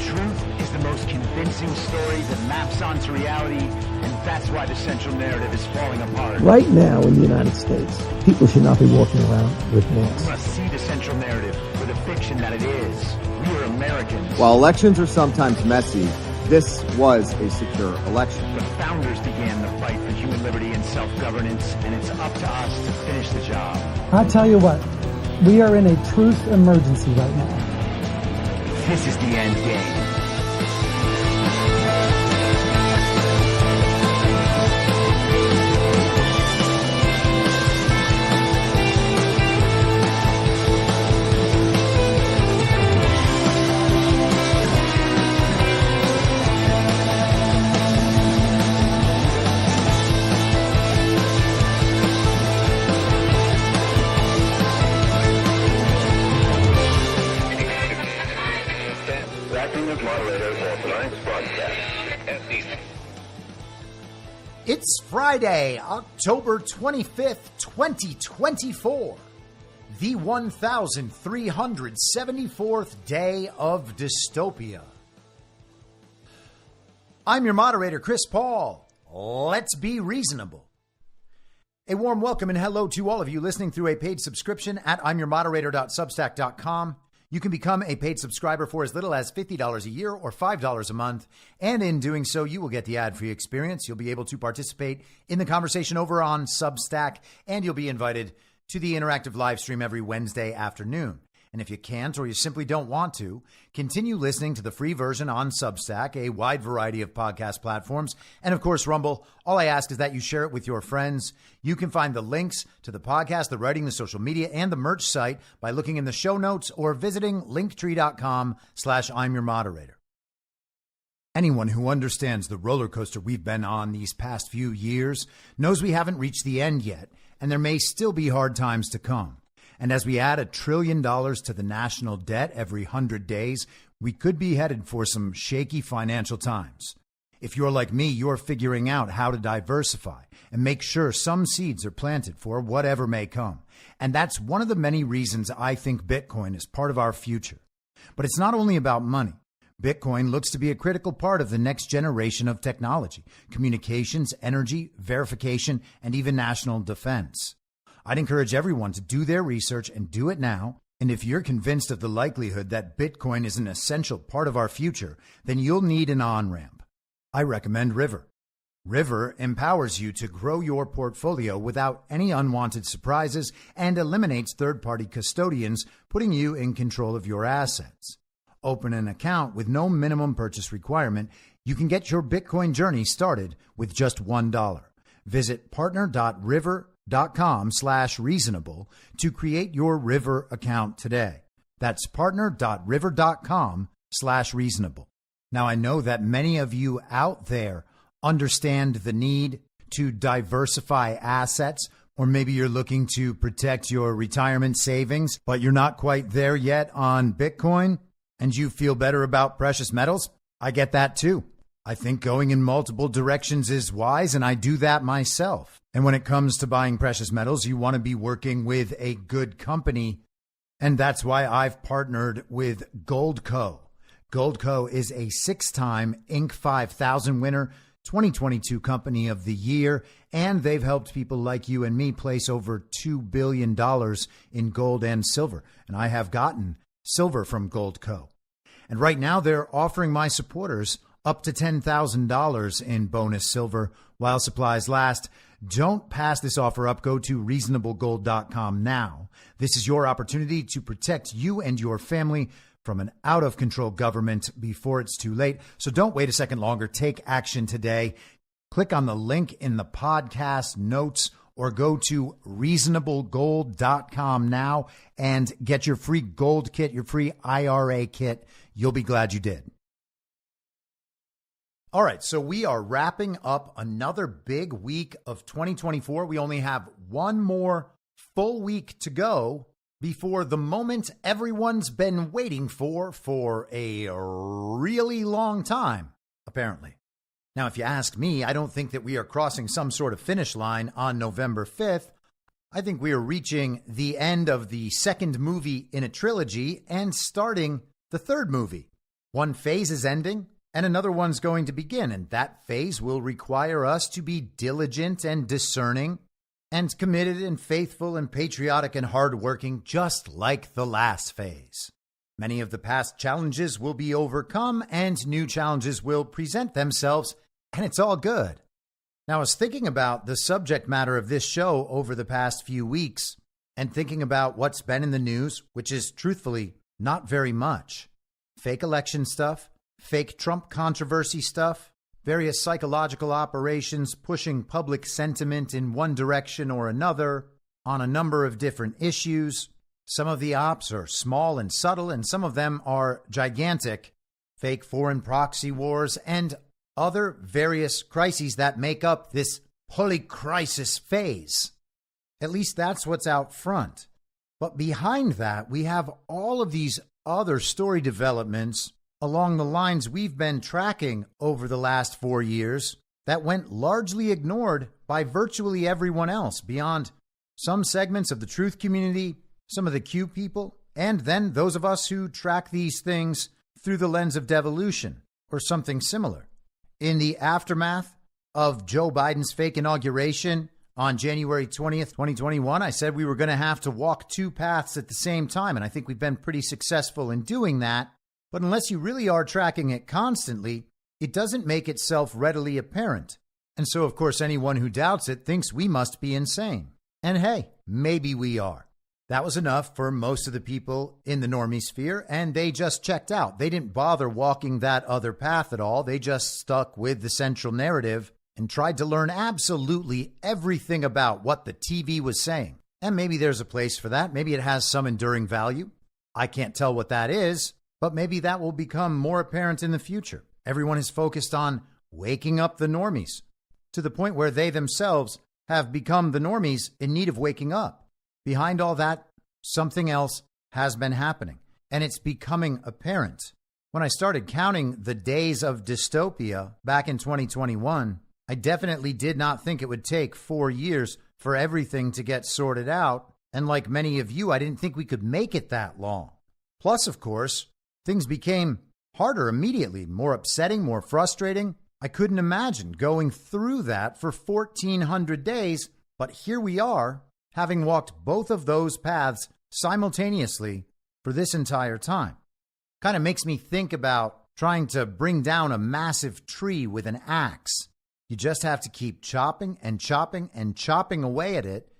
Truth is the most convincing story that maps onto reality, and that's why the central narrative is falling apart. Right now in the United States, people should not be walking around with masks. We must see the central narrative for the fiction that it is. We are Americans. While elections are sometimes messy, this was a secure election. The founders began the fight for human liberty and self-governance, and it's up to us to finish the job. I tell you what, we are in a truth emergency right now. This is the end game. It's Friday, October 25th, 2024, the 1,374th day of dystopia. I'm your moderator, Chris Paul. Let's be reasonable. A warm welcome and hello to all of you listening through a paid subscription at imyourmoderator.substack.com. You can become a paid subscriber for as little as $50 a year or $5 a month. And in doing so, you will get the ad-free experience. You'll be able to participate in the conversation over on Substack, and you'll be invited to the interactive live stream every Wednesday afternoon. And if you can't or you simply don't want to, continue listening to the free version on Substack, a wide variety of podcast platforms, and of course, Rumble. All I ask is that you share it with your friends. You can find the links to the podcast, the writing, the social media, and the merch site by looking in the show notes or visiting linktree.com/I'mYourModerator. Anyone who understands the roller coaster we've been on these past few years knows we haven't reached the end yet, and there may still be hard times to come. And as we add $1 trillion to the national debt every 100 days, we could be headed for some shaky financial times. If you're like me, you're figuring out how to diversify and make sure some seeds are planted for whatever may come. And that's one of the many reasons I think Bitcoin is part of our future. But it's not only about money. Bitcoin looks to be a critical part of the next generation of technology, communications, energy, verification, and even national defense. I'd encourage everyone to do their research and do it now. And if you're convinced of the likelihood that Bitcoin is an essential part of our future, then you'll need an on-ramp. I recommend River. River empowers you to grow your portfolio without any unwanted surprises and eliminates third-party custodians, putting you in control of your assets. Open an account with no minimum purchase requirement. You can get your Bitcoin journey started with just $1. Visit partner.river.com/reasonable to create your River account today. That's partner.river.com/reasonable. Now, I know that many of you out there understand the need to diversify assets, or maybe you're looking to protect your retirement savings, but you're not quite there yet on Bitcoin, and you feel better about precious metals. I get that too. I think going in multiple directions is wise, and I do that myself. And when it comes to buying precious metals, you want to be working with a good company, and that's why I've partnered with Goldco. Goldco is a 6-time Inc. 5000 winner, 2022 Company of the Year, and they've helped people like you and me place over $2 billion in gold and silver. And I have gotten silver from Goldco. And right now they're offering my supporters up to $10,000 in bonus silver while supplies last. Don't pass this offer up. Go to reasonablegold.com now. This is your opportunity to protect you and your family from an out-of-control government before it's too late. So don't wait a second longer. Take action today. Click on the link in the podcast notes or go to reasonablegold.com now and get your free gold kit, your free IRA kit. You'll be glad you did. All right, so we are wrapping up another big week of 2024. We only have one more full week to go before the moment everyone's been waiting for a really long time, apparently. Now, if you ask me, I don't think that we are crossing some sort of finish line on November 5th. I think we are reaching the end of the second movie in a trilogy and starting the third movie One phase is ending and another one's going to begin, and that phase will require us to be diligent and discerning and committed and faithful and patriotic and hardworking, just like the last phase. Many of the past challenges will be overcome and new challenges will present themselves, and it's all good. Now, I was thinking about the subject matter of this show over the past few weeks and thinking about what's been in the news, which is truthfully not very much. Fake election stuff, fake Trump controversy stuff, various psychological operations pushing public sentiment in one direction or another on a number of different issues. Some of the ops are small and subtle, and some of them are gigantic. Fake foreign proxy wars and other various crises that make up this polycrisis phase. At least that's what's out front. But behind that, we have all of these other story developments along the lines we've been tracking over the last 4 years that went largely ignored by virtually everyone else beyond some segments of the truth community, some of the Q people, and then those of us who track these things through the lens of devolution or something similar. In the aftermath of Joe Biden's fake inauguration on January 20th, 2021, I said we were going to have to walk two paths at the same time, and I think we've been pretty successful in doing that. But unless you really are tracking it constantly, it doesn't make itself readily apparent. And so, of course, anyone who doubts it thinks we must be insane. And hey, maybe we are. That was enough for most of the people in the normie sphere, and they just checked out. They didn't bother walking that other path at all. They just stuck with the central narrative and tried to learn absolutely everything about what the TV was saying. And maybe there's a place for that. Maybe it has some enduring value. I can't tell what that is, but maybe that will become more apparent in the future. Everyone is focused on waking up the normies to the point where they themselves have become the normies in need of waking up. Behind all that, something else has been happening, and it's becoming apparent. When I started counting the days of dystopia back in 2021, I definitely did not think it would take 4 years for everything to get sorted out. And like many of you, I didn't think we could make it that long. Plus, of course, things became harder immediately, more upsetting, more frustrating. I couldn't imagine going through that for 1,400 days, but here we are, having walked both of those paths simultaneously for this entire time. Kind of makes me think about trying to bring down a massive tree with an axe. You just have to keep chopping and chopping and chopping away at it,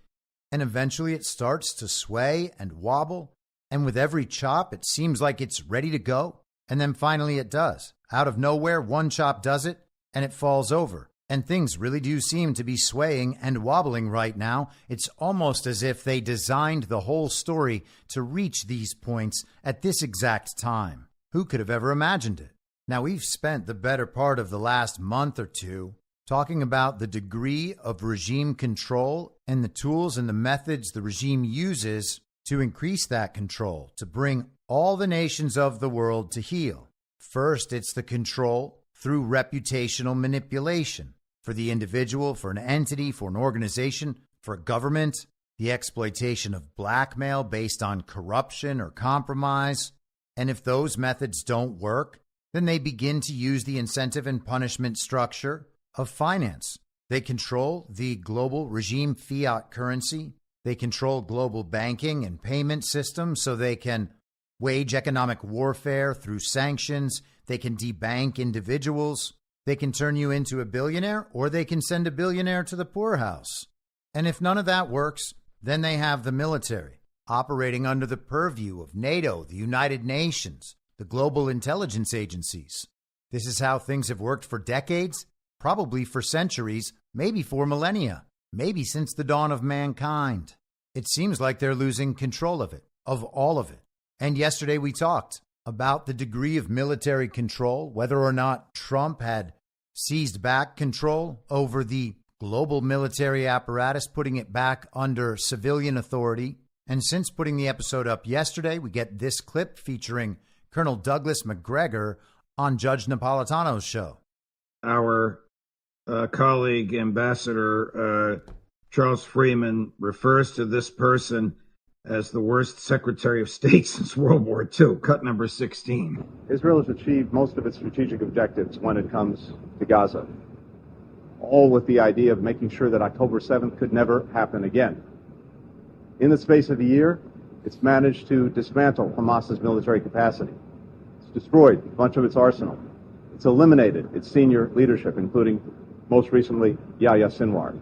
and eventually it starts to sway and wobble, and with every chop, it seems like it's ready to go, and then finally it does. Out of nowhere, one chop does it, and it falls over. And things really do seem to be swaying and wobbling right now. It's almost as if they designed the whole story to reach these points at this exact time. Who could have ever imagined it? Now, we've spent the better part of the last month or two talking about the degree of regime control and the tools and the methods the regime uses to increase that control, to bring all the nations of the world to heel. First, it's the control through reputational manipulation. For the individual, for an entity, for an organization, for a government, the exploitation of blackmail based on corruption or compromise. And if those methods don't work, then they begin to use the incentive and punishment structure of finance. They control the global regime fiat currency. They control global banking and payment systems so they can wage economic warfare through sanctions. They can debank individuals. They can turn you into a billionaire, or they can send a billionaire to the poorhouse. And if none of that works, then they have the military operating under the purview of NATO, the United Nations, the global intelligence agencies. This is how things have worked for decades, probably for centuries, maybe for millennia, maybe since the dawn of mankind. It seems like they're losing control of it, of all of it. And yesterday we talked about the degree of military control, whether or not Trump had seized back control over the global military apparatus, putting it back under civilian authority. And since putting the episode up yesterday, we get this clip featuring Colonel Douglas Macgregor on Judge Napolitano's show. Our colleague, Ambassador Charles Freeman, refers to this person as the worst Secretary of State since World War II, cut number 16. Israel has achieved most of its strategic objectives when it comes to Gaza, all with the idea of making sure that October 7th could never happen again. In the space of a year, it's managed to dismantle Hamas's military capacity. It's destroyed a bunch of its arsenal. It's eliminated its senior leadership, including, most recently, Yahya Sinwar.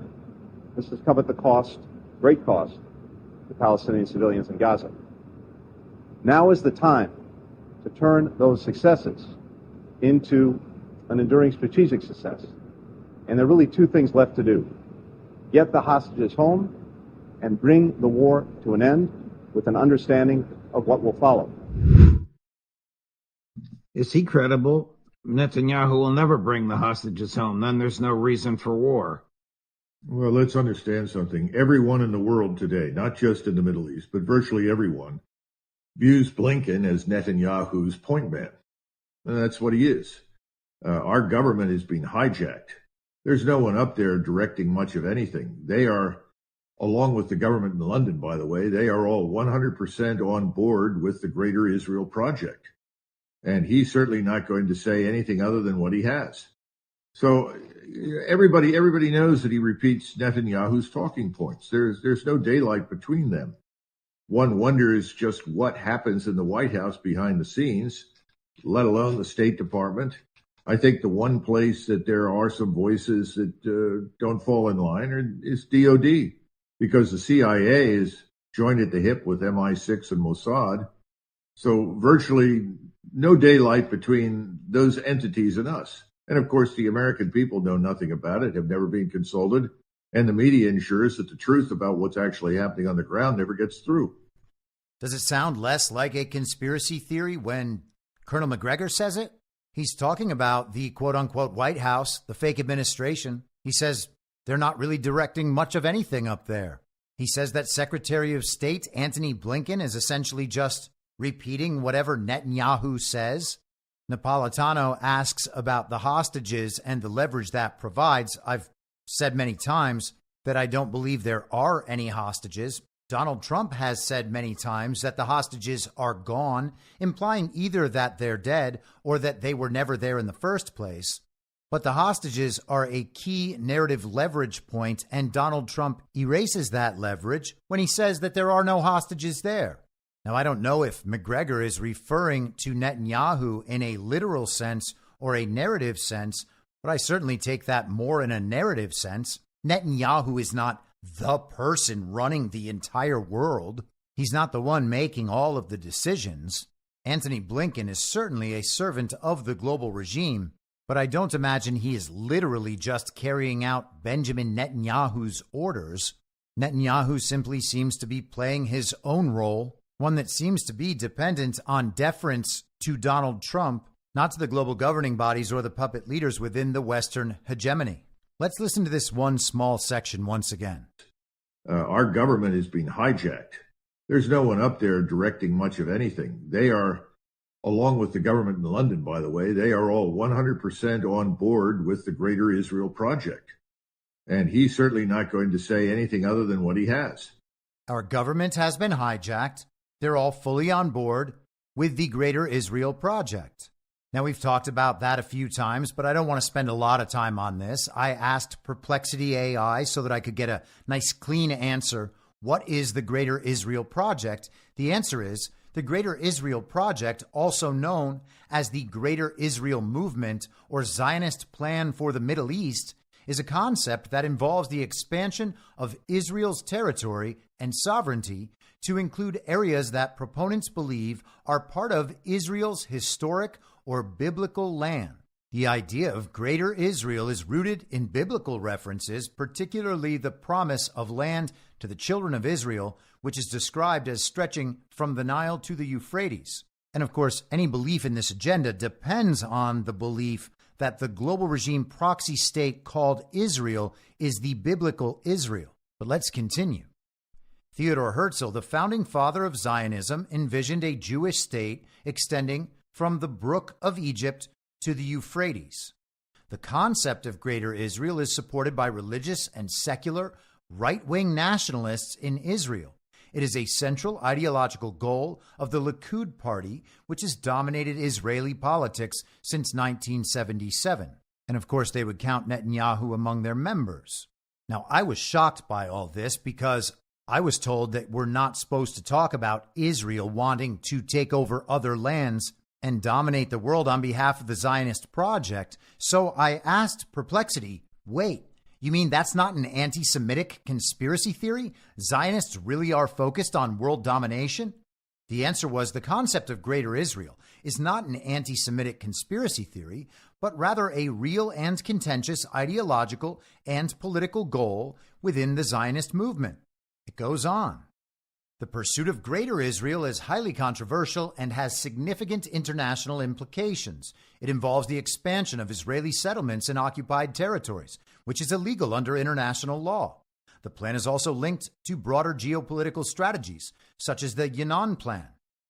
This has come at the cost, great cost, to Palestinian civilians in Gaza. Now is the time to turn those successes into an enduring strategic success. And there are really two things left to do. Get the hostages home and bring the war to an end with an understanding of what will follow. Is he credible? Netanyahu will never bring the hostages home. Then there's no reason for war. Well, let's understand something. Everyone in the world today, not just in the Middle East, but virtually everyone, views Blinken as Netanyahu's point man. And that's what he is. Our government is being hijacked. There's no one up there directing much of anything. They are, along with the government in London, by the way, they are all 100% on board with the Greater Israel Project. And he's certainly not going to say anything other than what he has. So everybody knows that he repeats Netanyahu's talking points. There's no daylight between them. One wonders just what happens in the White House behind the scenes, let alone the State Department. I think the one place that there are some voices that don't fall in line is DOD, because the CIA is joined at the hip with MI6 and Mossad. So virtually no daylight between those entities and us. And of course, the American people know nothing about it, have never been consulted, and the media ensures that the truth about what's actually happening on the ground never gets through. Does it sound less like a conspiracy theory when Colonel Macgregor says it? He's talking about the quote-unquote White House, the fake administration. He says they're not really directing much of anything up there. He says that Secretary of State Antony Blinken is essentially just repeating whatever Netanyahu says. Napolitano asks about the hostages and the leverage that provides. I've said many times that I don't believe there are any hostages. Donald Trump has said many times that the hostages are gone, implying either that they're dead or that they were never there in the first place. But the hostages are a key narrative leverage point, and Donald Trump erases that leverage when he says that there are no hostages there. Now, I don't know if Macgregor is referring to Netanyahu in a literal sense or a narrative sense, but I certainly take that more in a narrative sense. Netanyahu is not the person running the entire world. He's not the one making all of the decisions. Antony Blinken is certainly a servant of the global regime, but I don't imagine he is literally just carrying out Benjamin Netanyahu's orders. Netanyahu simply seems to be playing his own role, one that seems to be dependent on deference to Donald Trump, not to the global governing bodies or the puppet leaders within the Western hegemony. Let's listen to this one small section once again. Our government is being hijacked. There's no one up there directing much of anything. They are, along with the government in London, by the way, they are all 100% on board with the Greater Israel Project. And he's certainly not going to say anything other than what he has. Our government has been hijacked. They're all fully on board with the Greater Israel Project. Now, we've talked about that a few times, but I don't want to spend a lot of time on this. I asked Perplexity AI so that I could get a nice, clean answer. What is the Greater Israel Project? The answer is the Greater Israel Project, also known as the Greater Israel Movement or Zionist Plan for the Middle East, is a concept that involves the expansion of Israel's territory and sovereignty to include areas that proponents believe are part of Israel's historic or biblical land. The idea of Greater Israel is rooted in biblical references, particularly the promise of land to the children of Israel, which is described as stretching from the Nile to the Euphrates. And of course, any belief in this agenda depends on the belief that the global regime proxy state called Israel is the biblical Israel. But let's continue. Theodor Herzl, the founding father of Zionism, envisioned a Jewish state extending from the Brook of Egypt to the Euphrates. The concept of Greater Israel is supported by religious and secular right-wing nationalists in Israel. It is a central ideological goal of the Likud party, which has dominated Israeli politics since 1977. And of course, they would count Netanyahu among their members. Now, I was shocked by all this because I was told that we're not supposed to talk about Israel wanting to take over other lands and dominate the world on behalf of the Zionist project. So I asked Perplexity, wait, you mean that's not an anti-Semitic conspiracy theory? Zionists really are focused on world domination? The answer was the concept of Greater Israel is not an anti-Semitic conspiracy theory, but rather a real and contentious ideological and political goal within the Zionist movement. It goes on. The pursuit of Greater Israel is highly controversial and has significant international implications. It involves the expansion of Israeli settlements in occupied territories, which is illegal under international law. The plan is also linked to broader geopolitical strategies, such as the Yinon Plan,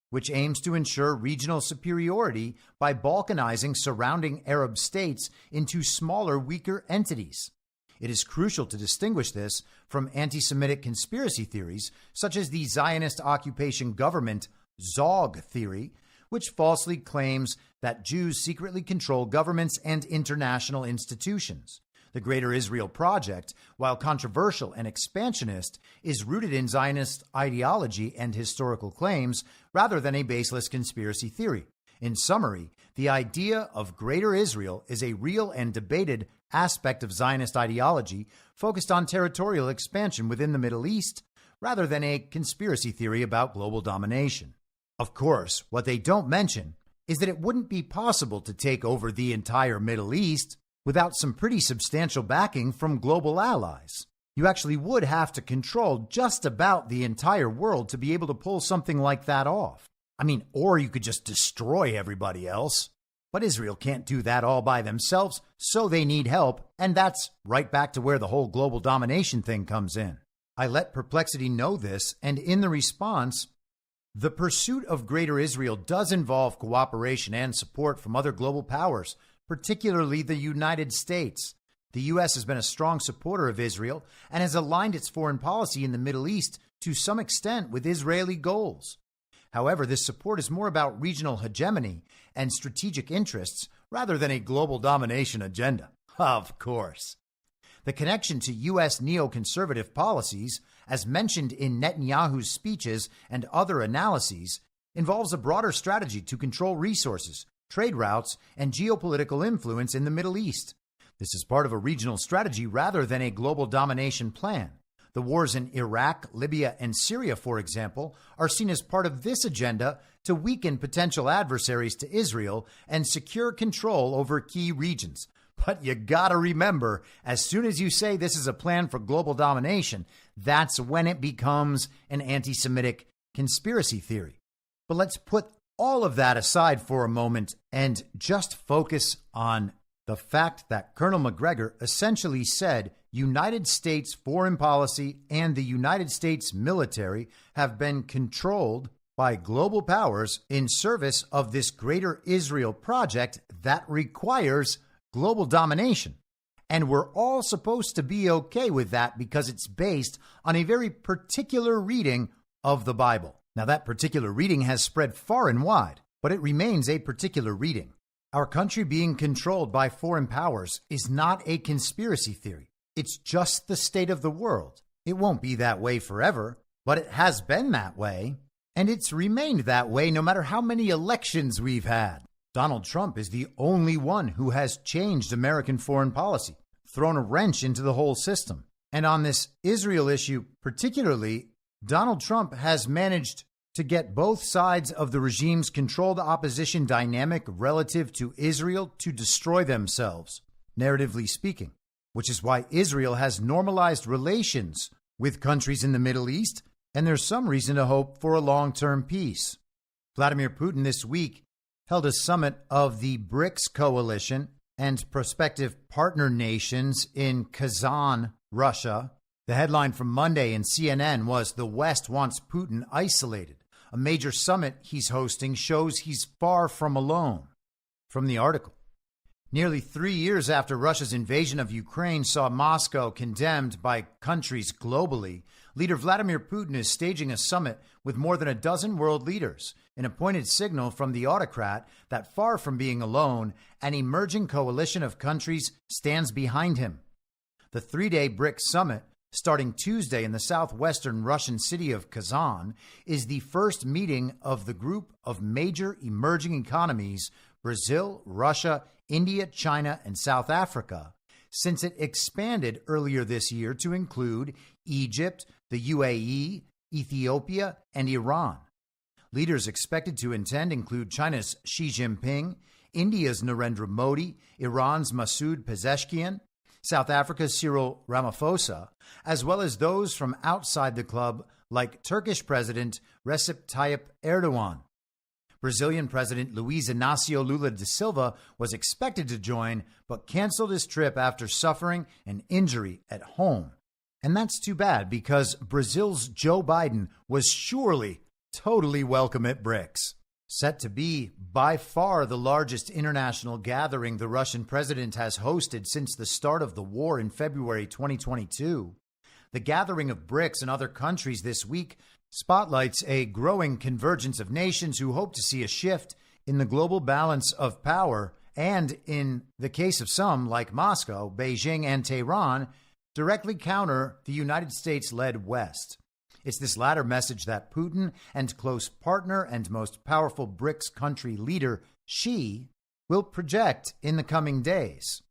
which aims to ensure regional superiority by balkanizing surrounding Arab states into smaller, weaker entities. It is crucial to distinguish this from anti-Semitic conspiracy theories, such as the Zionist occupation government Zog theory, which falsely claims that Jews secretly control governments and international institutions. The Greater Israel Project, while controversial and expansionist, is rooted in Zionist ideology and historical claims rather than a baseless conspiracy theory. In summary, the idea of Greater Israel is a real and debated aspect of Zionist ideology focused on territorial expansion within the Middle East rather than a conspiracy theory about global domination. Of course, what they don't mention is that it wouldn't be possible to take over the entire Middle East without some pretty substantial backing from global allies. You actually would have to control just about the entire world to be able to pull something like that off. I mean, or you could just destroy everybody else. But Israel can't do that all by themselves, so they need help, and that's right back to where the whole global domination thing comes in. I let Perplexity know this, and in the response, the pursuit of Greater Israel does involve cooperation and support from other global powers, particularly the United States. The U.S. has been a strong supporter of Israel and has aligned its foreign policy in the Middle East to some extent with Israeli goals. However, this support is more about regional hegemony and strategic interests rather than a global domination agenda. Of course. The connection to U.S. neoconservative policies, as mentioned in Netanyahu's speeches and other analyses, involves a broader strategy to control resources, trade routes, and geopolitical influence in the Middle East. This is part of a regional strategy rather than a global domination plan. The wars in Iraq, Libya, and Syria, for example, are seen as part of this agenda to weaken potential adversaries to Israel and secure control over key regions. But you gotta remember, as soon as you say this is a plan for global domination, that's when it becomes an anti-Semitic conspiracy theory. But let's put all of that aside for a moment and just focus on the fact that Colonel Macgregor essentially said United States foreign policy and the United States military have been controlled by global powers in service of this Greater Israel project that requires global domination. And we're all supposed to be okay with that because it's based on a very particular reading of the Bible. Now, that particular reading has spread far and wide, but it remains a particular reading. Our country being controlled by foreign powers is not a conspiracy theory. It's just the state of the world. It won't be that way forever, but it has been that way, and it's remained that way no matter how many elections we've had. Donald Trump is the only one who has changed American foreign policy, thrown a wrench into the whole system. And on this Israel issue particularly, Donald Trump has managed to get both sides of the regime's controlled opposition dynamic relative to Israel to destroy themselves, narratively speaking, which is why Israel has normalized relations with countries in the Middle East, and there's some reason to hope for a long-term peace. Vladimir Putin this week held a summit of the BRICS coalition and prospective partner nations in Kazan, Russia. The headline from Monday in CNN was "The West Wants Putin Isolated." A major summit he's hosting shows he's far from alone. From the article, nearly 3 years after Russia's invasion of Ukraine saw Moscow condemned by countries globally, Leader Vladimir Putin is staging a summit with more than a dozen world leaders, an appointed signal from the autocrat that, far from being alone, an emerging coalition of countries stands behind him. The three-day BRICS summit, starting Tuesday in the southwestern Russian city of Kazan, is the first meeting of the group of major emerging economies, Brazil, Russia, India, China, and South Africa, since it expanded earlier this year to include Egypt, the UAE, Ethiopia, and Iran. Leaders expected to attend include China's Xi Jinping, India's Narendra Modi, Iran's Masoud Pezeshkian, South Africa's Cyril Ramaphosa, as well as those from outside the club like Turkish President Recep Tayyip Erdogan. Brazilian President Luiz Inácio Lula da Silva was expected to join, but canceled his trip after suffering an injury at home. And that's too bad, because Brazil's Joe Biden was surely totally welcome at BRICS. Set to be by far the largest international gathering the Russian president has hosted since the start of the war in February 2022. The gathering of BRICS and other countries this week spotlights a growing convergence of nations who hope to see a shift in the global balance of power and, in the case of some, like Moscow, Beijing, and Tehran, directly counter the United States-led West. It's this latter message that Putin and close partner and most powerful BRICS country leader Xi will project in the coming days.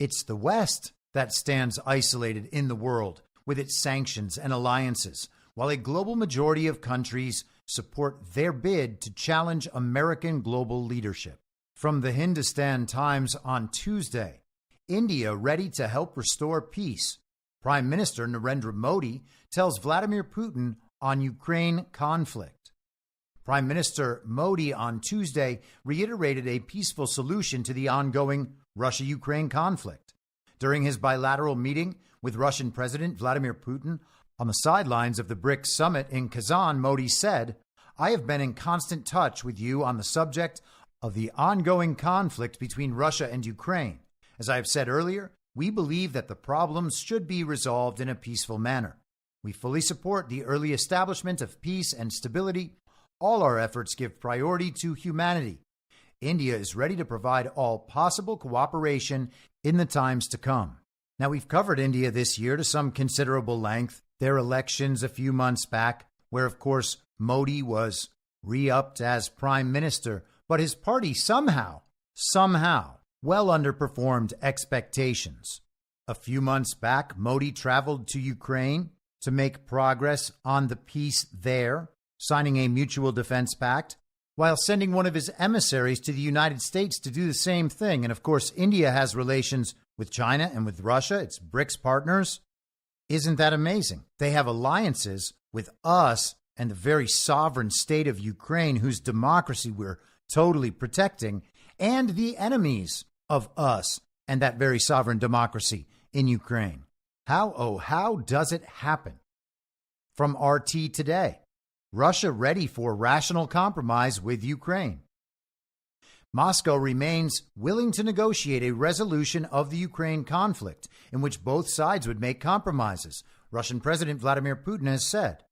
It's the West that stands isolated in the world with its sanctions and alliances, while a global majority of countries support their bid to challenge American global leadership. From the Hindustan Times on Tuesday, India ready to help restore peace. Prime Minister Narendra Modi tells Vladimir Putin on Ukraine conflict. Prime Minister Modi on Tuesday reiterated a peaceful solution to the ongoing Russia-Ukraine conflict. During his bilateral meeting with Russian President Vladimir Putin on the sidelines of the BRICS summit in Kazan, Modi said, "I have been in constant touch with you on the subject of the ongoing conflict between Russia and Ukraine. As I have said earlier, we believe that the problems should be resolved in a peaceful manner. We fully support the early establishment of peace and stability. All our efforts give priority to humanity. India is ready to provide all possible cooperation in the times to come." Now, we've covered India this year to some considerable length. Their elections a few months back, where, of course, Modi was re-upped as prime minister, but his party somehow well underperformed expectations. A few months back, Modi traveled to Ukraine to make progress on the peace there, signing a mutual defense pact, while sending one of his emissaries to the United States to do the same thing. And of course, India has relations with China and with Russia, its BRICS partners. Isn't that amazing? They have alliances with us and the very sovereign state of Ukraine, whose democracy we're totally protecting, and the enemies of us and that very sovereign democracy in Ukraine. How does it happen? From RT Today, Russia ready for rational compromise with Ukraine. Moscow remains willing to negotiate a resolution of the Ukraine conflict in which both sides would make compromises, Russian President Vladimir Putin has said.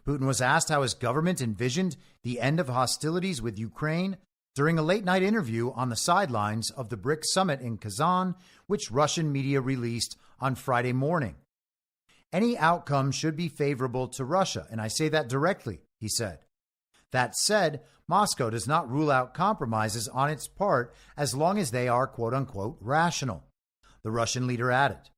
Putin was asked how his government envisioned the end of hostilities with Ukraine during a late-night interview on the sidelines of the BRICS summit in Kazan, which Russian media released on Friday morning. "Any outcome should be favorable to Russia, and I say that directly," he said. That said, Moscow does not rule out compromises on its part as long as they are, quote-unquote, rational, the Russian leader added.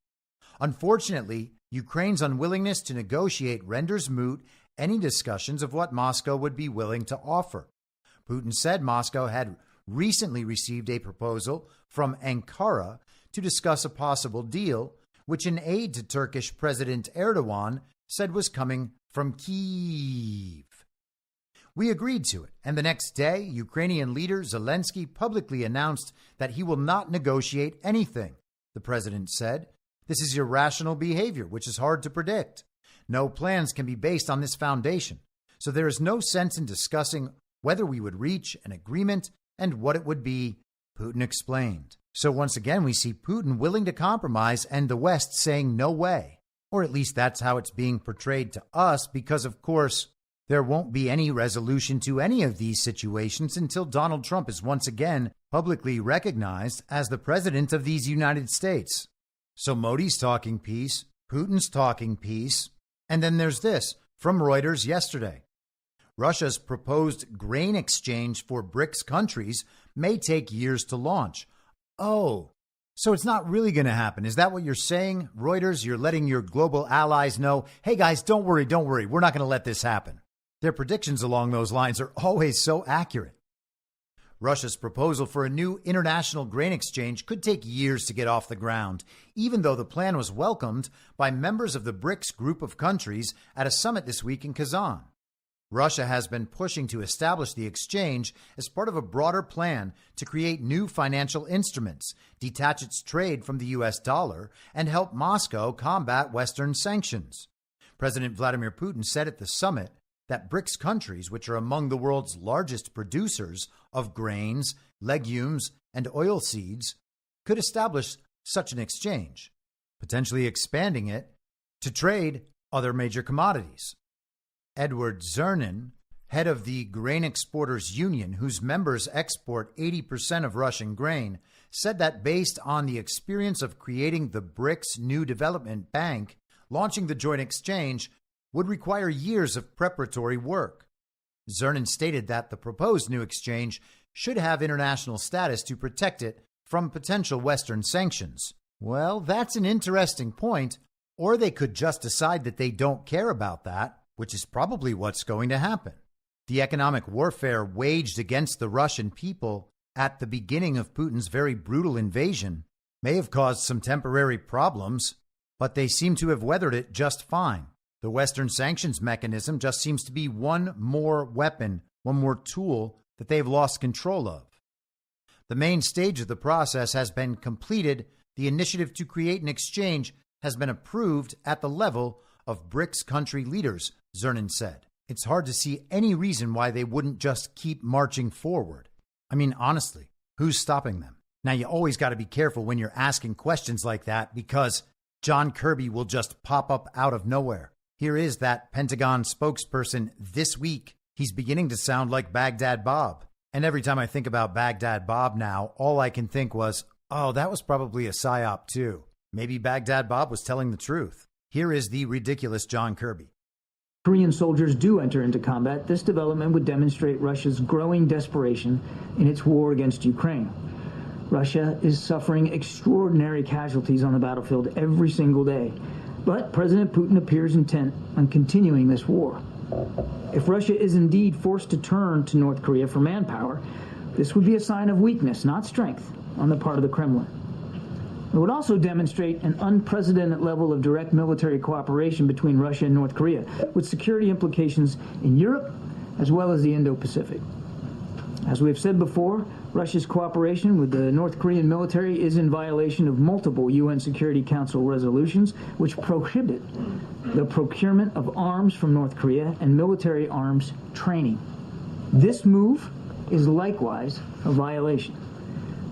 Unfortunately, Ukraine's unwillingness to negotiate renders moot any discussions of what Moscow would be willing to offer. Putin said Moscow had recently received a proposal from Ankara to discuss a possible deal, which an aide to Turkish President Erdogan said was coming from Kyiv. "We agreed to it, and the next day, Ukrainian leader Zelensky publicly announced that he will not negotiate anything," the president said. "This is irrational behavior, which is hard to predict. No plans can be based on this foundation, so there is no sense in discussing whether we would reach an agreement and what it would be," Putin explained. So once again, we see Putin willing to compromise and the West saying no way. Or at least that's how it's being portrayed to us, because, of course, there won't be any resolution to any of these situations until Donald Trump is once again publicly recognized as the president of these United States. So Modi's talking peace, Putin's talking peace, and then there's this from Reuters yesterday. Russia's proposed grain exchange for BRICS countries may take years to launch. Oh, so it's not really going to happen. Is that what you're saying, Reuters? You're letting your global allies know, hey guys, don't worry. We're not going to let this happen. Their predictions along those lines are always so accurate. Russia's proposal for a new international grain exchange could take years to get off the ground, even though the plan was welcomed by members of the BRICS group of countries at a summit this week in Kazan. Russia has been pushing to establish the exchange as part of a broader plan to create new financial instruments, detach its trade from the U.S. dollar, and help Moscow combat Western sanctions. President Vladimir Putin said at the summit that BRICS countries, which are among the world's largest producers of grains, legumes, and oilseeds, could establish such an exchange, potentially expanding it to trade other major commodities. Edward Zernin, head of the Grain Exporters Union, whose members export 80% of Russian grain, said that based on the experience of creating the BRICS New Development Bank, launching the joint exchange would require years of preparatory work. Zernin stated that the proposed new exchange should have international status to protect it from potential Western sanctions. Well, that's an interesting point, or they could just decide that they don't care about that, which is probably what's going to happen. The economic warfare waged against the Russian people at the beginning of Putin's very brutal invasion may have caused some temporary problems, but they seem to have weathered it just fine. The Western sanctions mechanism just seems to be one more weapon, one more tool that they've lost control of. The main stage of the process has been completed. The initiative to create an exchange has been approved at the level of BRICS country leaders, Zernin said. It's hard to see any reason why they wouldn't just keep marching forward. I mean, honestly, who's stopping them? Now, you always got to be careful when you're asking questions like that, because John Kirby will just pop up out of nowhere. Here is that Pentagon spokesperson this week. He's beginning to sound like Baghdad Bob. And every time I think about Baghdad Bob now, all I can think was, oh, that was probably a psyop too. Maybe Baghdad Bob was telling the truth. Here is the ridiculous John Kirby. Korean soldiers do enter into combat. This development would demonstrate Russia's growing desperation in its war against Ukraine. Russia is suffering extraordinary casualties on the battlefield every single day. But President Putin appears intent on continuing this war. If Russia is indeed forced to turn to North Korea for manpower, this would be a sign of weakness, not strength, on the part of the Kremlin. It would also demonstrate an unprecedented level of direct military cooperation between Russia and North Korea, with security implications in Europe as well as the Indo-Pacific. As we have said before, Russia's cooperation with the North Korean military is in violation of multiple UN Security Council resolutions which prohibit the procurement of arms from North Korea and military arms training. This move is likewise a violation.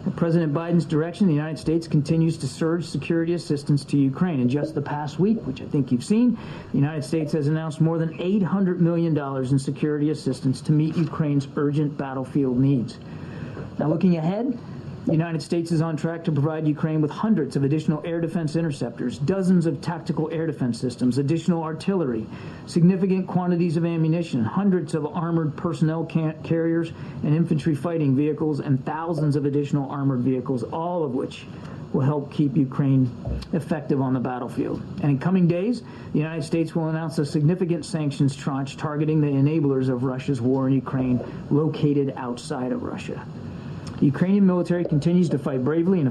At President Biden's direction, the United States continues to surge security assistance to Ukraine. In just the past week, which I think you've seen, the United States has announced more than $800 million in security assistance to meet Ukraine's urgent battlefield needs. Now, looking ahead, the United States is on track to provide Ukraine with hundreds of additional air defense interceptors, dozens of tactical air defense systems, additional artillery, significant quantities of ammunition, hundreds of armored personnel carriers and infantry fighting vehicles, and thousands of additional armored vehicles, all of which will help keep Ukraine effective on the battlefield. And in coming days, the United States will announce a significant sanctions tranche targeting the enablers of Russia's war in Ukraine located outside of Russia. The Ukrainian military continues to fight bravely.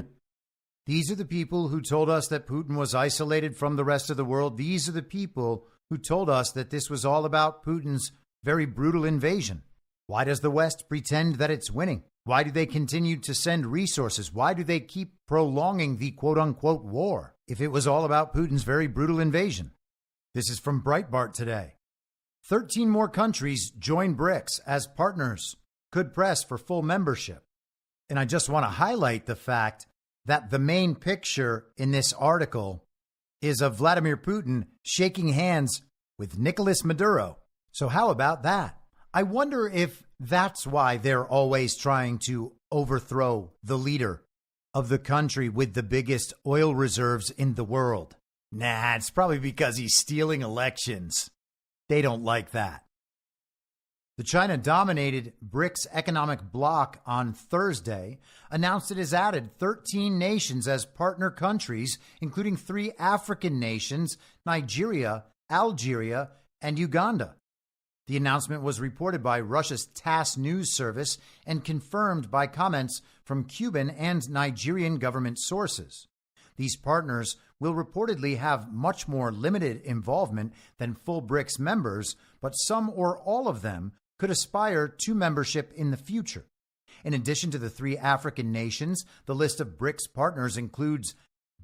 These are the people who told us that Putin was isolated from the rest of the world. These are the people who told us that this was all about Putin's very brutal invasion. Why does the West pretend that it's winning? Why do they continue to send resources? Why do they keep prolonging the quote-unquote war if it was all about Putin's very brutal invasion? This is from Breitbart today. 13 more countries join BRICS as partners, could press for full membership. And I just want to highlight the fact that the main picture in this article is of Vladimir Putin shaking hands with Nicolas Maduro. So how about that? I wonder if that's why they're always trying to overthrow the leader of the country with the biggest oil reserves in the world. Nah, it's probably because he's stealing elections. They don't like that. The China-dominated BRICS economic bloc on Thursday announced it has added 13 nations as partner countries, including 3 African nations, Nigeria, Algeria, and Uganda. The announcement was reported by Russia's TASS news service and confirmed by comments from Cuban and Nigerian government sources. These partners will reportedly have much more limited involvement than full BRICS members, but some or all of them could aspire to membership in the future. In addition to the 3 African nations, the list of BRICS partners includes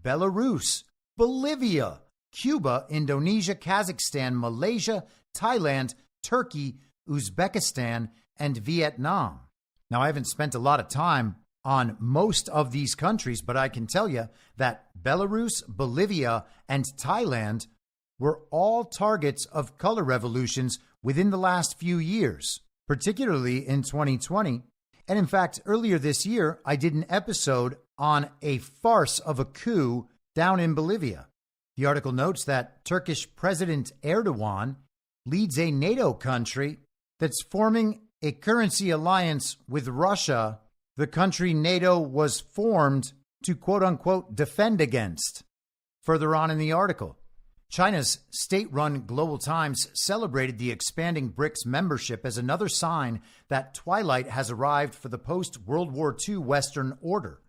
Belarus, Bolivia, Cuba, Indonesia, Kazakhstan, Malaysia, Thailand, Turkey, Uzbekistan, and Vietnam. Now, I haven't spent a lot of time on most of these countries, but I can tell you that Belarus, Bolivia, and Thailand were all targets of color revolutions within the last few years, particularly in 2020. And in fact, earlier this year, I did an episode on a farce of a coup down in Bolivia. The article notes that Turkish President Erdogan leads a NATO country that's forming a currency alliance with Russia, the country NATO was formed to quote-unquote defend against. Further on in the article, China's state-run Global Times celebrated the expanding BRICS membership as another sign that twilight has arrived for the post-World War II Western order.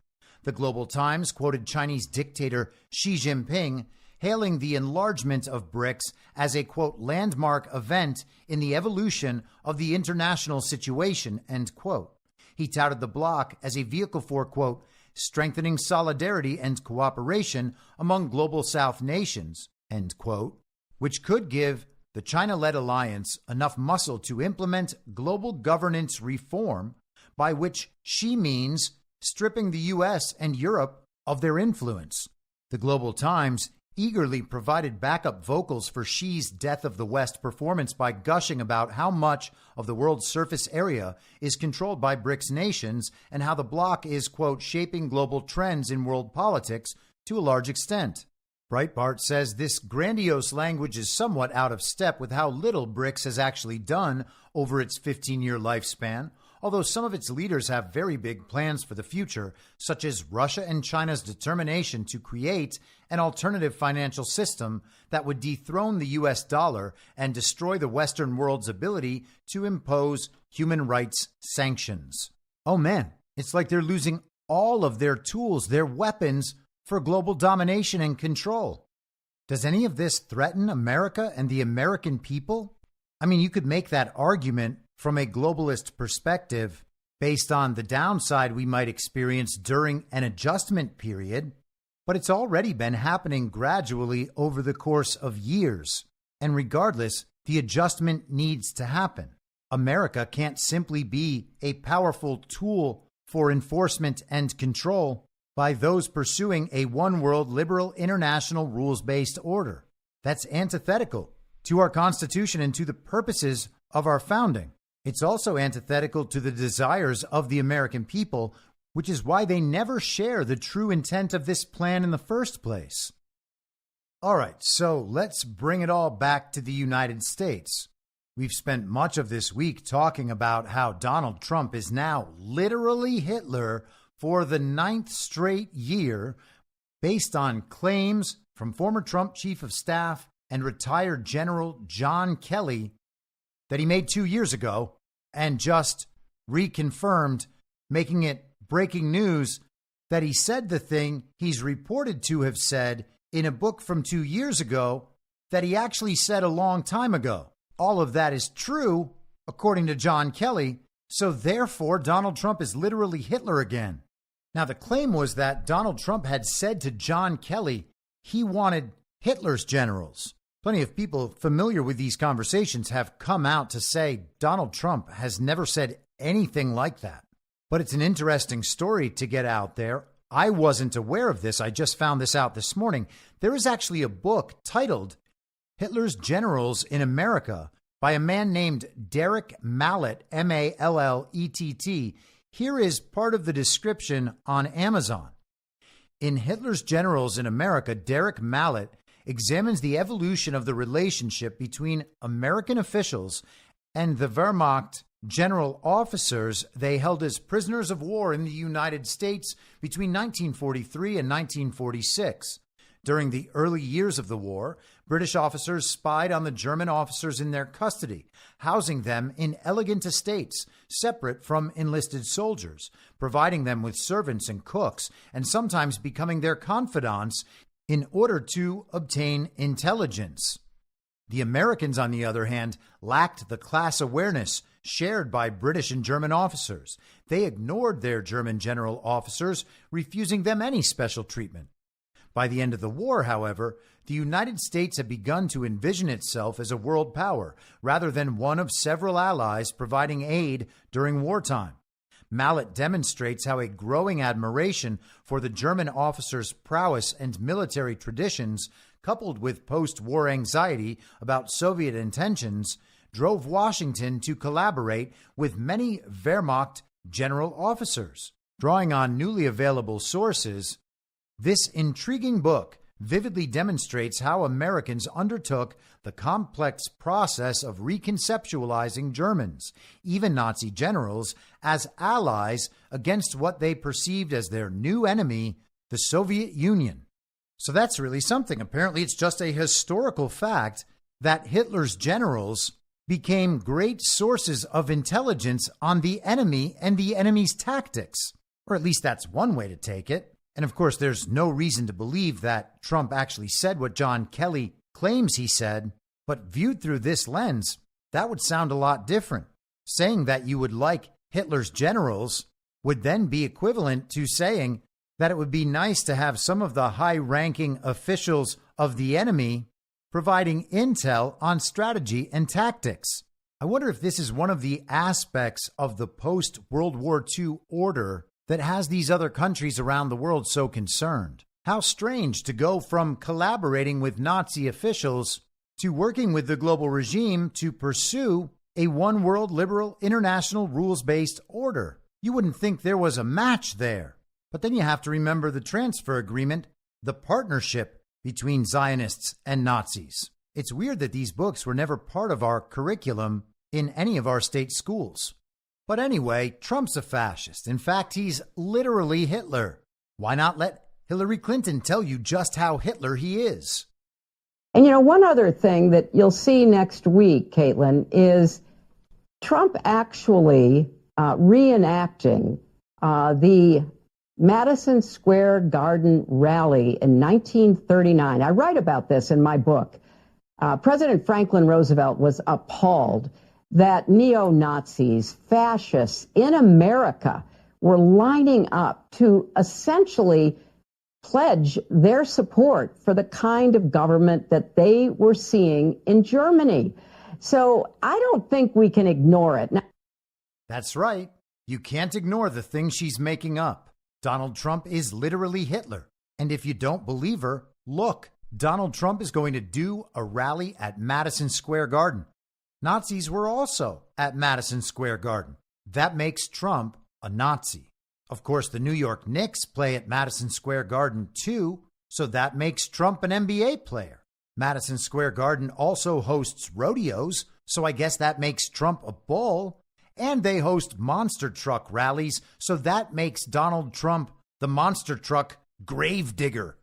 The Global Times quoted Chinese dictator Xi Jinping hailing the enlargement of BRICS as a, quote, landmark event in the evolution of the international situation, end quote. He touted the bloc as a vehicle for, quote, strengthening solidarity and cooperation among global South nations, end quote, which could give the China-led alliance enough muscle to implement global governance reform, by which Xi means stripping the U.S. and Europe of their influence. The Global Times eagerly provided backup vocals for Xi's Death of the West performance by gushing about how much of the world's surface area is controlled by BRICS nations and how the bloc is, quote, shaping global trends in world politics to a large extent. Breitbart says this grandiose language is somewhat out of step with how little BRICS has actually done over its 15-year lifespan, although some of its leaders have very big plans for the future, such as Russia and China's determination to create an alternative financial system that would dethrone the U.S. dollar and destroy the Western world's ability to impose human rights sanctions. Oh man, it's like they're losing all of their tools, their weapons for global domination and control. Does any of this threaten America and the American people? I mean, you could make that argument from a globalist perspective based on the downside we might experience during an adjustment period, but it's already been happening gradually over the course of years. And regardless, the adjustment needs to happen. America can't simply be a powerful tool for enforcement and control by those pursuing a one-world liberal international rules-based order. That's antithetical to our Constitution and to the purposes of our founding. It's also antithetical to the desires of the American people, which is why they never share the true intent of this plan in the first place. All right, so let's bring it all back to the United States. We've spent much of this week talking about how Donald Trump is now literally Hitler for the 9th straight year, based on claims from former Trump chief of staff and retired General John Kelly that he made 2 years ago and just reconfirmed, making it breaking news that he said the thing he's reported to have said in a book from 2 years ago that he actually said a long time ago. All of that is true, according to John Kelly, so therefore Donald Trump is literally Hitler again. Now, the claim was that Donald Trump had said to John Kelly he wanted Hitler's generals. Plenty of people familiar with these conversations have come out to say Donald Trump has never said anything like that. But it's an interesting story to get out there. I wasn't aware of this. I just found this out this morning. There is actually a book titled Hitler's Generals in America by a man named Derek Mallet, Mallett. Here is part of the description on Amazon. In Hitler's Generals in America, Derek Mallet examines the evolution of the relationship between American officials and the Wehrmacht general officers they held as prisoners of war in the United States between 1943 and 1946. During the early years of the war, British officers spied on the German officers in their custody, housing them in elegant estates separate from enlisted soldiers, providing them with servants and cooks, and sometimes becoming their confidants in order to obtain intelligence. The Americans, on the other hand, lacked the class awareness shared by British and German officers. They ignored their German general officers, refusing them any special treatment. By the end of the war, however, the United States had begun to envision itself as a world power rather than one of several allies providing aid during wartime. Mallet demonstrates how a growing admiration for the German officers' prowess and military traditions, coupled with post-war anxiety about Soviet intentions, drove Washington to collaborate with many Wehrmacht general officers. Drawing on newly available sources, this intriguing book vividly demonstrates how Americans undertook the complex process of reconceptualizing Germans, even Nazi generals, as allies against what they perceived as their new enemy, the Soviet Union. So that's really something. Apparently, it's just a historical fact that Hitler's generals became great sources of intelligence on the enemy and the enemy's tactics. Or at least that's one way to take it. And of course, there's no reason to believe that Trump actually said what John Kelly claims he said, but viewed through this lens, that would sound a lot different. Saying that you would like Hitler's generals would then be equivalent to saying that it would be nice to have some of the high-ranking officials of the enemy providing intel on strategy and tactics. I wonder if this is one of the aspects of the post-World War II order that has these other countries around the world so concerned. How strange to go from collaborating with Nazi officials to working with the global regime to pursue a one-world liberal international rules-based order. You wouldn't think there was a match there. But then you have to remember the transfer agreement, the partnership between Zionists and Nazis. It's weird that these books were never part of our curriculum in any of our state schools. But anyway, Trump's a fascist. In fact, he's literally Hitler. Why not let Hillary Clinton tell you just how Hitler he is? And you know, one other thing that you'll see next week, Caitlin, is Trump actually reenacting the Madison Square Garden rally in 1939. I write about this in my book. President Franklin Roosevelt was appalled that neo-Nazis, fascists in America were lining up to essentially pledge their support for the kind of government that they were seeing in Germany. So I don't think we can ignore it. Now, that's right. You can't ignore the things she's making up. Donald Trump is literally Hitler. And if you don't believe her, look, Donald Trump is going to do a rally at Madison Square Garden. Nazis were also at Madison Square Garden. That makes Trump a Nazi. Of course, the New York Knicks play at Madison Square Garden too, so that makes Trump an NBA player. Madison Square Garden also hosts rodeos, so I guess that makes Trump a bull. And they host monster truck rallies, so that makes Donald Trump the monster truck gravedigger.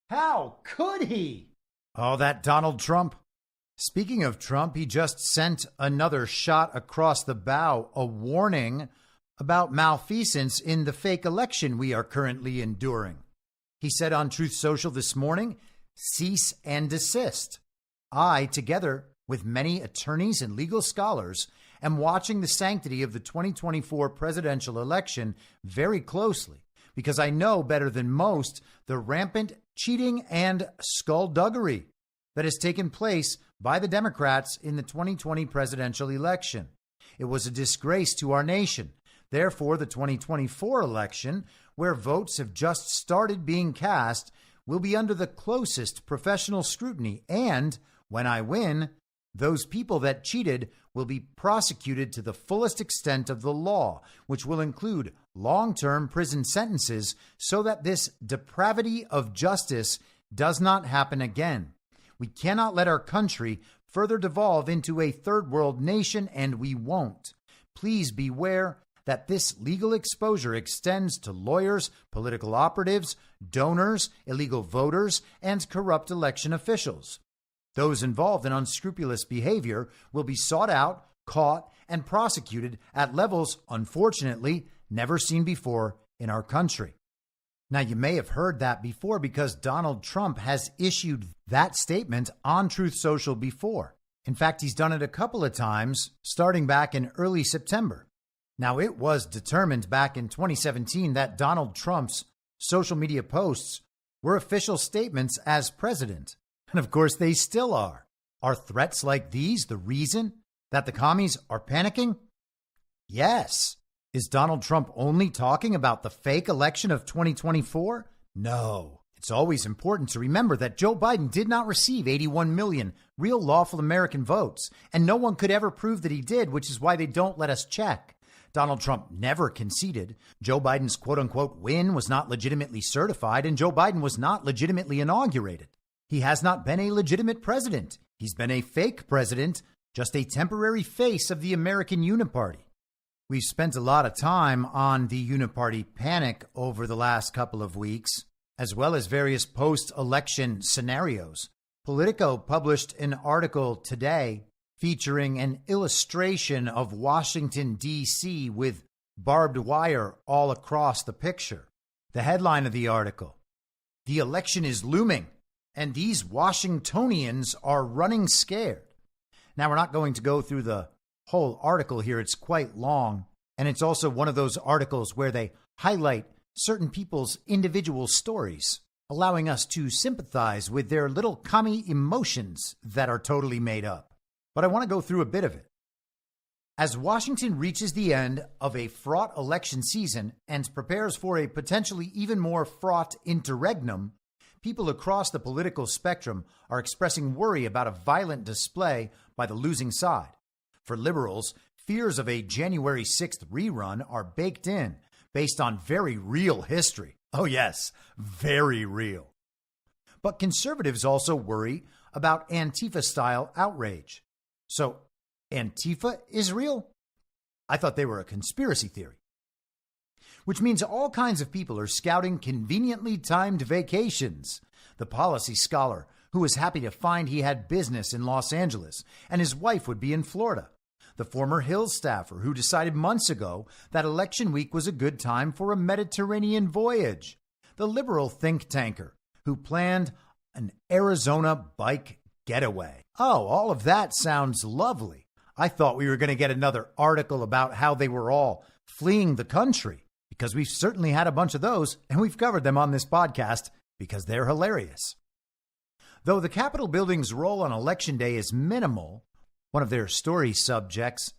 How could he? Oh, that Donald Trump. Speaking of Trump, he just sent another shot across the bow, a warning about malfeasance in the fake election we are currently enduring. He said on Truth Social this morning, cease and desist. I, together with many attorneys and legal scholars, am watching the sanctity of the 2024 presidential election very closely because I know better than most the rampant cheating and skullduggery that has taken place by the Democrats in the 2020 presidential election. It was a disgrace to our nation. Therefore, the 2024 election where votes have just started being cast, will be under the closest professional scrutiny. And when I win, those people that cheated will be prosecuted to the fullest extent of the law, which will include long-term prison sentences so that this depravity of justice does not happen again. We cannot let our country further devolve into a third world nation, and we won't. Please beware that this legal exposure extends to lawyers, political operatives, donors, illegal voters, and corrupt election officials. Those involved in unscrupulous behavior will be sought out, caught, and prosecuted at levels, unfortunately, never seen before in our country. Now, you may have heard that before because Donald Trump has issued that statement on Truth Social before. In fact, he's done it a couple of times, starting back in early September. Now, it was determined back in 2017 that Donald Trump's social media posts were official statements as president. And of course, they still are. Are threats like these the reason that the commies are panicking? Yes. Is Donald Trump only talking about the fake election of 2024? No. It's always important to remember that Joe Biden did not receive 81 million real lawful American votes, and no one could ever prove that he did, which is why they don't let us check. Donald Trump never conceded. Joe Biden's quote-unquote win was not legitimately certified, and Joe Biden was not legitimately inaugurated. He has not been a legitimate president. He's been a fake president, just a temporary face of the American uniparty. We've spent a lot of time on the uniparty panic over the last couple of weeks, as well as various post-election scenarios. Politico published an article today featuring an illustration of Washington, D.C. with barbed wire all across the picture. The headline of the article: "The election is looming, and these Washingtonians are running scared." Now, we're not going to go through the whole article here. It's quite long, and it's also one of those articles where they highlight certain people's individual stories, allowing us to sympathize with their little commie emotions that are totally made up. But I want to go through a bit of it. As Washington reaches the end of a fraught election season and prepares for a potentially even more fraught interregnum, people across the political spectrum are expressing worry about a violent display by the losing side. For liberals, fears of a January 6th rerun are baked in based on very real history. Oh yes, very real. But conservatives also worry about Antifa-style outrage. So, Antifa is real? I thought they were a conspiracy theory. Which means all kinds of people are scouting conveniently timed vacations. The policy scholar who was happy to find he had business in Los Angeles and his wife would be in Florida. The former Hill staffer who decided months ago that election week was a good time for a Mediterranean voyage. The liberal think tanker who planned an Arizona bike getaway. Oh, all of that sounds lovely. I thought we were going to get another article about how they were all fleeing the country, because we've certainly had a bunch of those, and we've covered them on this podcast because they're hilarious. Though the Capitol building's role on Election Day is minimal, one of their story subjects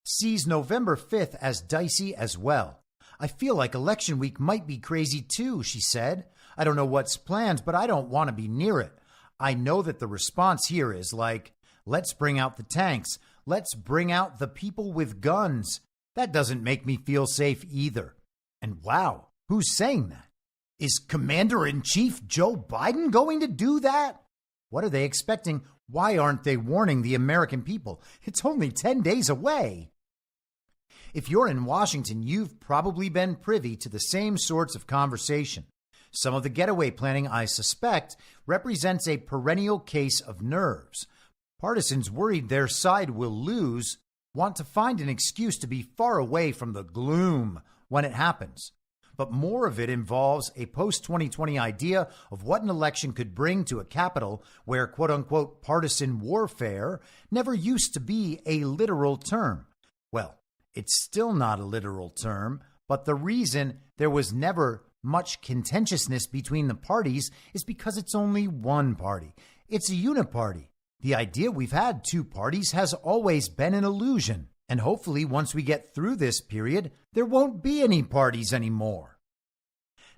sees November 5th as dicey as well. "I feel like election week might be crazy too," she said. "I don't know what's planned, but I don't want to be near it. I know that the response here is like, let's bring out the tanks. Let's bring out the people with guns. That doesn't make me feel safe either." And wow, who's saying that? Is Commander-in-Chief Joe Biden going to do that? What are they expecting? Why aren't they warning the American people? It's only 10 days away. If you're in Washington, you've probably been privy to the same sorts of conversation. Some of the getaway planning, I suspect, represents a perennial case of nerves. Partisans worried their side will lose want to find an excuse to be far away from the gloom when it happens. But more of it involves a post-2020 idea of what an election could bring to a capital where, quote-unquote, partisan warfare never used to be a literal term. Well, it's still not a literal term, but the reason there was never much contentiousness between the parties is because it's only one party. It's a uniparty. The idea we've had two parties has always been an illusion. And hopefully once we get through this period, there won't be any parties anymore.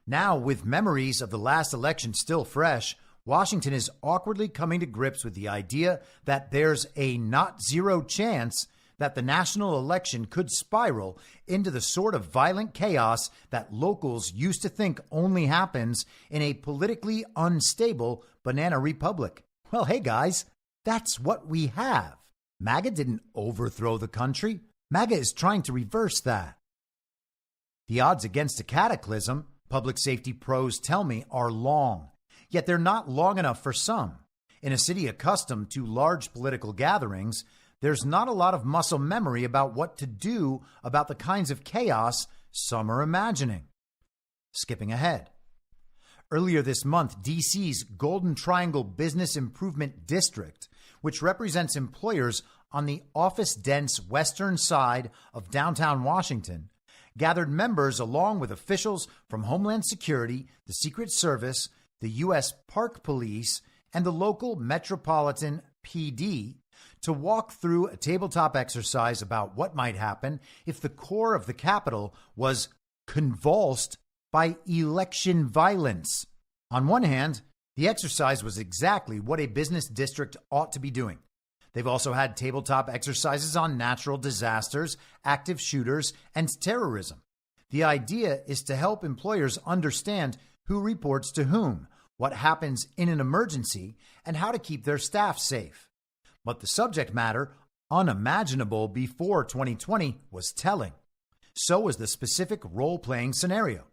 Now, with memories of the last election still fresh, Washington is awkwardly coming to grips with the idea that there's a not zero chance that the national election could spiral into the sort of violent chaos that locals used to think only happens in a politically unstable banana republic. Well, hey guys, that's what we have. MAGA didn't overthrow the country. MAGA is trying to reverse that. The odds against a cataclysm, public safety pros tell me, are long. Yet they're not long enough for some. In a city accustomed to large political gatherings, there's not a lot of muscle memory about what to do about the kinds of chaos some are imagining. Skipping ahead. Earlier this month, D.C.'s Golden Triangle Business Improvement District, which represents employers on the office-dense western side of downtown Washington, gathered members along with officials from Homeland Security, the Secret Service, the U.S. Park Police, and the local Metropolitan PD to walk through a tabletop exercise about what might happen if the core of the Capitol was convulsed by election violence. On one hand, the exercise was exactly what a business district ought to be doing. They've also had tabletop exercises on natural disasters, active shooters, and terrorism. The idea is to help employers understand who reports to whom, what happens in an emergency, and how to keep their staff safe. But the subject matter, unimaginable before 2020, was telling. So was the specific role-playing scenario.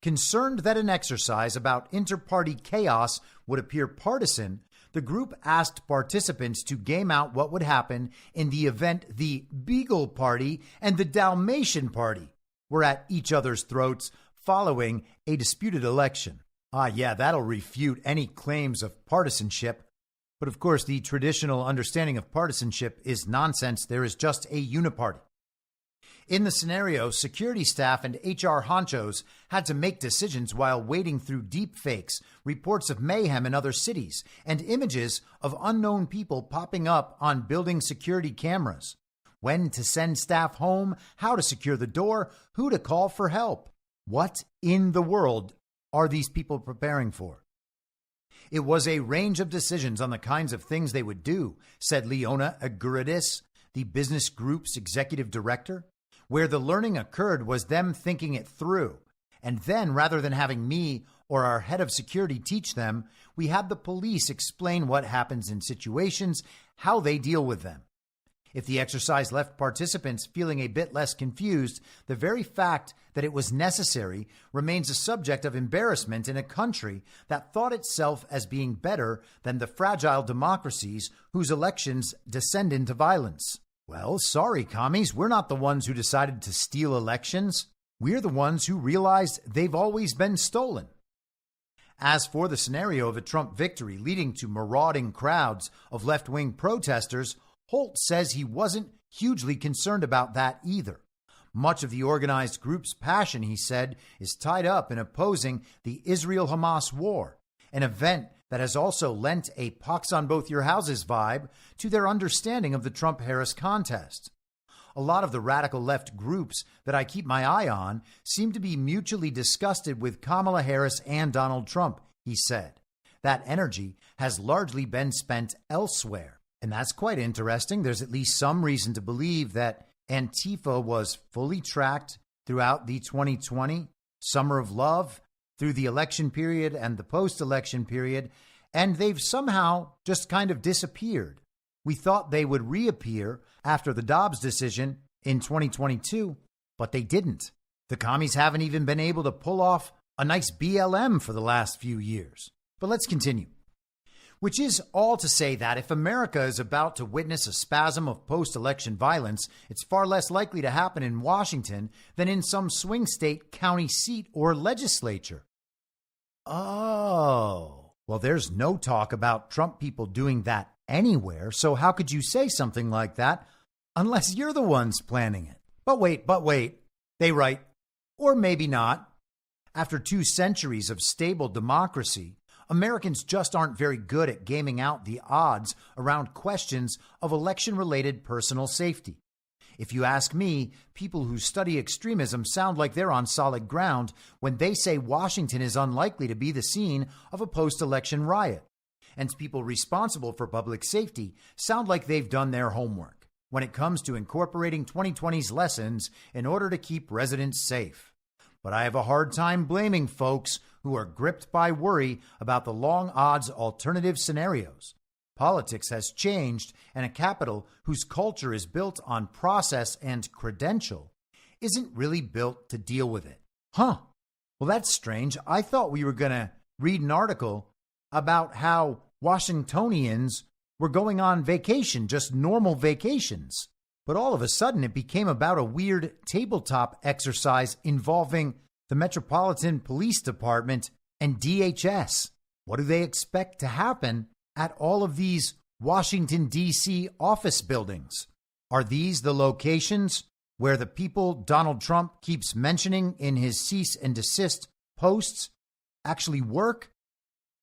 Concerned that an exercise about inter-party chaos would appear partisan, the group asked participants to game out what would happen in the event the Beagle Party and the Dalmatian Party were at each other's throats following a disputed election. Yeah, that'll refute any claims of partisanship. But of course, the traditional understanding of partisanship is nonsense. There is just a uniparty. In the scenario, security staff and HR honchos had to make decisions while wading through deep fakes, reports of mayhem in other cities, and images of unknown people popping up on building security cameras. When to send staff home, how to secure the door, who to call for help. What in the world are these people preparing for? It was a range of decisions on the kinds of things they would do, said Leona Aguridis, the business group's executive director. Where the learning occurred was them thinking it through. And then, rather than having me or our head of security teach them, we had the police explain what happens in situations, how they deal with them. If the exercise left participants feeling a bit less confused, the very fact that it was necessary remains a subject of embarrassment in a country that thought itself as being better than the fragile democracies whose elections descend into violence. Well, sorry, commies, we're not the ones who decided to steal elections. We're the ones who realized they've always been stolen. As for the scenario of a Trump victory leading to marauding crowds of left-wing protesters, Holt says he wasn't hugely concerned about that either. Much of the organized group's passion, he said, is tied up in opposing the Israel-Hamas war, an event that has also lent a pox on both your houses vibe to their understanding of the Trump-Harris contest. A lot of the radical left groups that I keep my eye on seem to be mutually disgusted with Kamala Harris and Donald Trump, he said. That energy has largely been spent elsewhere. And that's quite interesting. There's at least some reason to believe that Antifa was fully tracked throughout the 2020 Summer of Love, through the election period and the post-election period, and they've somehow just kind of disappeared. We thought they would reappear after the Dobbs decision in 2022, but they didn't. The commies haven't even been able to pull off a nice BLM for the last few years. But let's continue. Which is all to say that if America is about to witness a spasm of post-election violence, it's far less likely to happen in Washington than in some swing state, county seat, or legislature. Oh, well, there's no talk about Trump people doing that anywhere, so how could you say something like that unless you're the ones planning it? But wait, they write, or maybe not. After 2 centuries of stable democracy, Americans just aren't very good at gaming out the odds around questions of election-related personal safety. If you ask me, people who study extremism sound like they're on solid ground when they say Washington is unlikely to be the scene of a post-election riot. And people responsible for public safety sound like they've done their homework when it comes to incorporating 2020's lessons in order to keep residents safe. But I have a hard time blaming folks who are gripped by worry about the long odds alternative scenarios. Politics has changed, and a capital whose culture is built on process and credential isn't really built to deal with it. Huh. Well, that's strange. I thought we were going to read an article about how Washingtonians were going on vacation, just normal vacations. But all of a sudden, it became about a weird tabletop exercise involving the Metropolitan Police Department and DHS. What do they expect to happen at all of these Washington, D.C. office buildings? Are these the locations where the people Donald Trump keeps mentioning in his cease and desist posts actually work?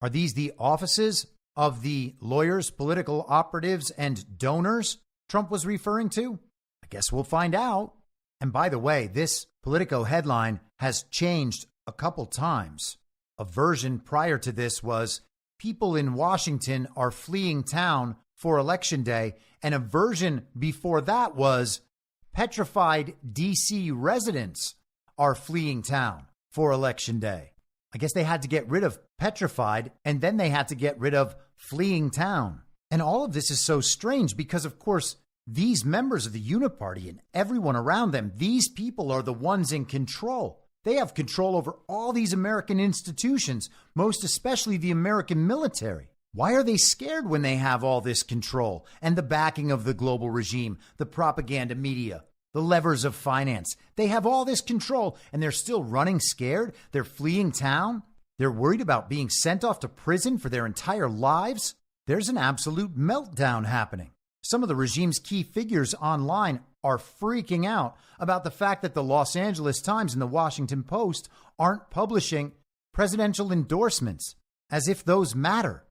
Are these the offices of the lawyers, political operatives, and donors Trump was referring to? I guess we'll find out. And by the way, this Politico headline has changed a couple times. A version prior to this was people in Washington are fleeing town for Election Day. And a version before that was petrified D.C. residents are fleeing town for Election Day. I guess they had to get rid of petrified, and then they had to get rid of fleeing town. And all of this is so strange because, of course, these members of the Uniparty and everyone around them, these people are the ones in control. They have control over all these American institutions, most especially the American military. Why are they scared when they have all this control and the backing of the global regime, the propaganda media, the levers of finance? They have all this control and they're still running scared. They're fleeing town. They're worried about being sent off to prison for their entire lives. There's an absolute meltdown happening. Some of the regime's key figures online are freaking out about the fact that the Los Angeles Times and the Washington Post aren't publishing presidential endorsements, as if those matter.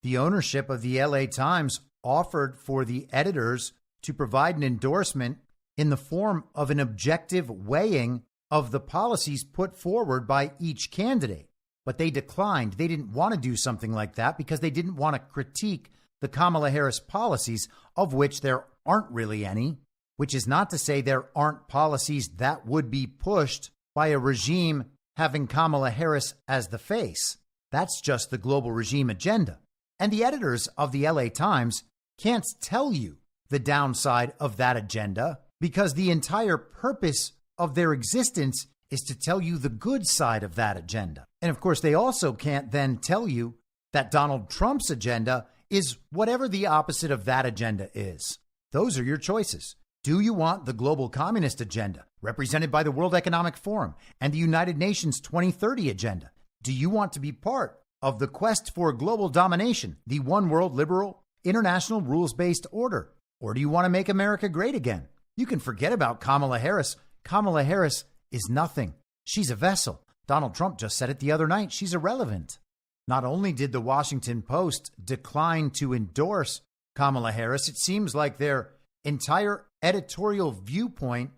The ownership of the LA Times offered for the editors to provide an endorsement in the form of an objective weighing of the policies put forward by each candidate. But they declined. They didn't want to do something like that because they didn't want to critique the Kamala Harris policies, of which there aren't really any, which is not to say there aren't policies that would be pushed by a regime having Kamala Harris as the face. That's just the global regime agenda. And the editors of the LA Times can't tell you the downside of that agenda because the entire purpose of their existence is to tell you the good side of that agenda. And of course, they also can't then tell you that Donald Trump's agenda is whatever the opposite of that agenda is. Those are your choices. Do you want the global communist agenda represented by the World Economic Forum and the United Nations 2030 agenda? Do you want to be part of the quest for global domination, the one world liberal, international rules-based order? Or do you want to make America great again? You can forget about Kamala Harris. Kamala Harris is nothing. She's a vessel. Donald Trump just said it the other night. She's irrelevant. Not only did the Washington Post decline to endorse Kamala Harris, it seems like their entire editorial viewpoint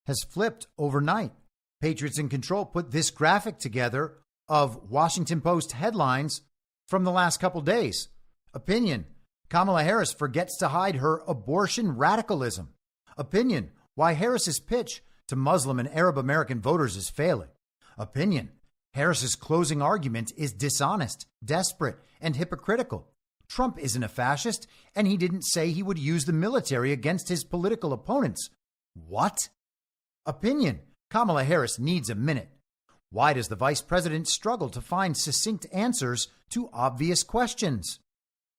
has flipped overnight. Patriots in Control put this graphic together of Washington Post headlines from the last couple days. Opinion: Kamala Harris forgets to hide her abortion radicalism. Opinion: why Harris's pitch to Muslim and Arab American voters is failing. Opinion: Harris's closing argument is dishonest, desperate, and hypocritical. Trump isn't a fascist, and he didn't say he would use the military against his political opponents. What? Opinion: Kamala Harris needs a minute. Why does the vice president struggle to find succinct answers to obvious questions?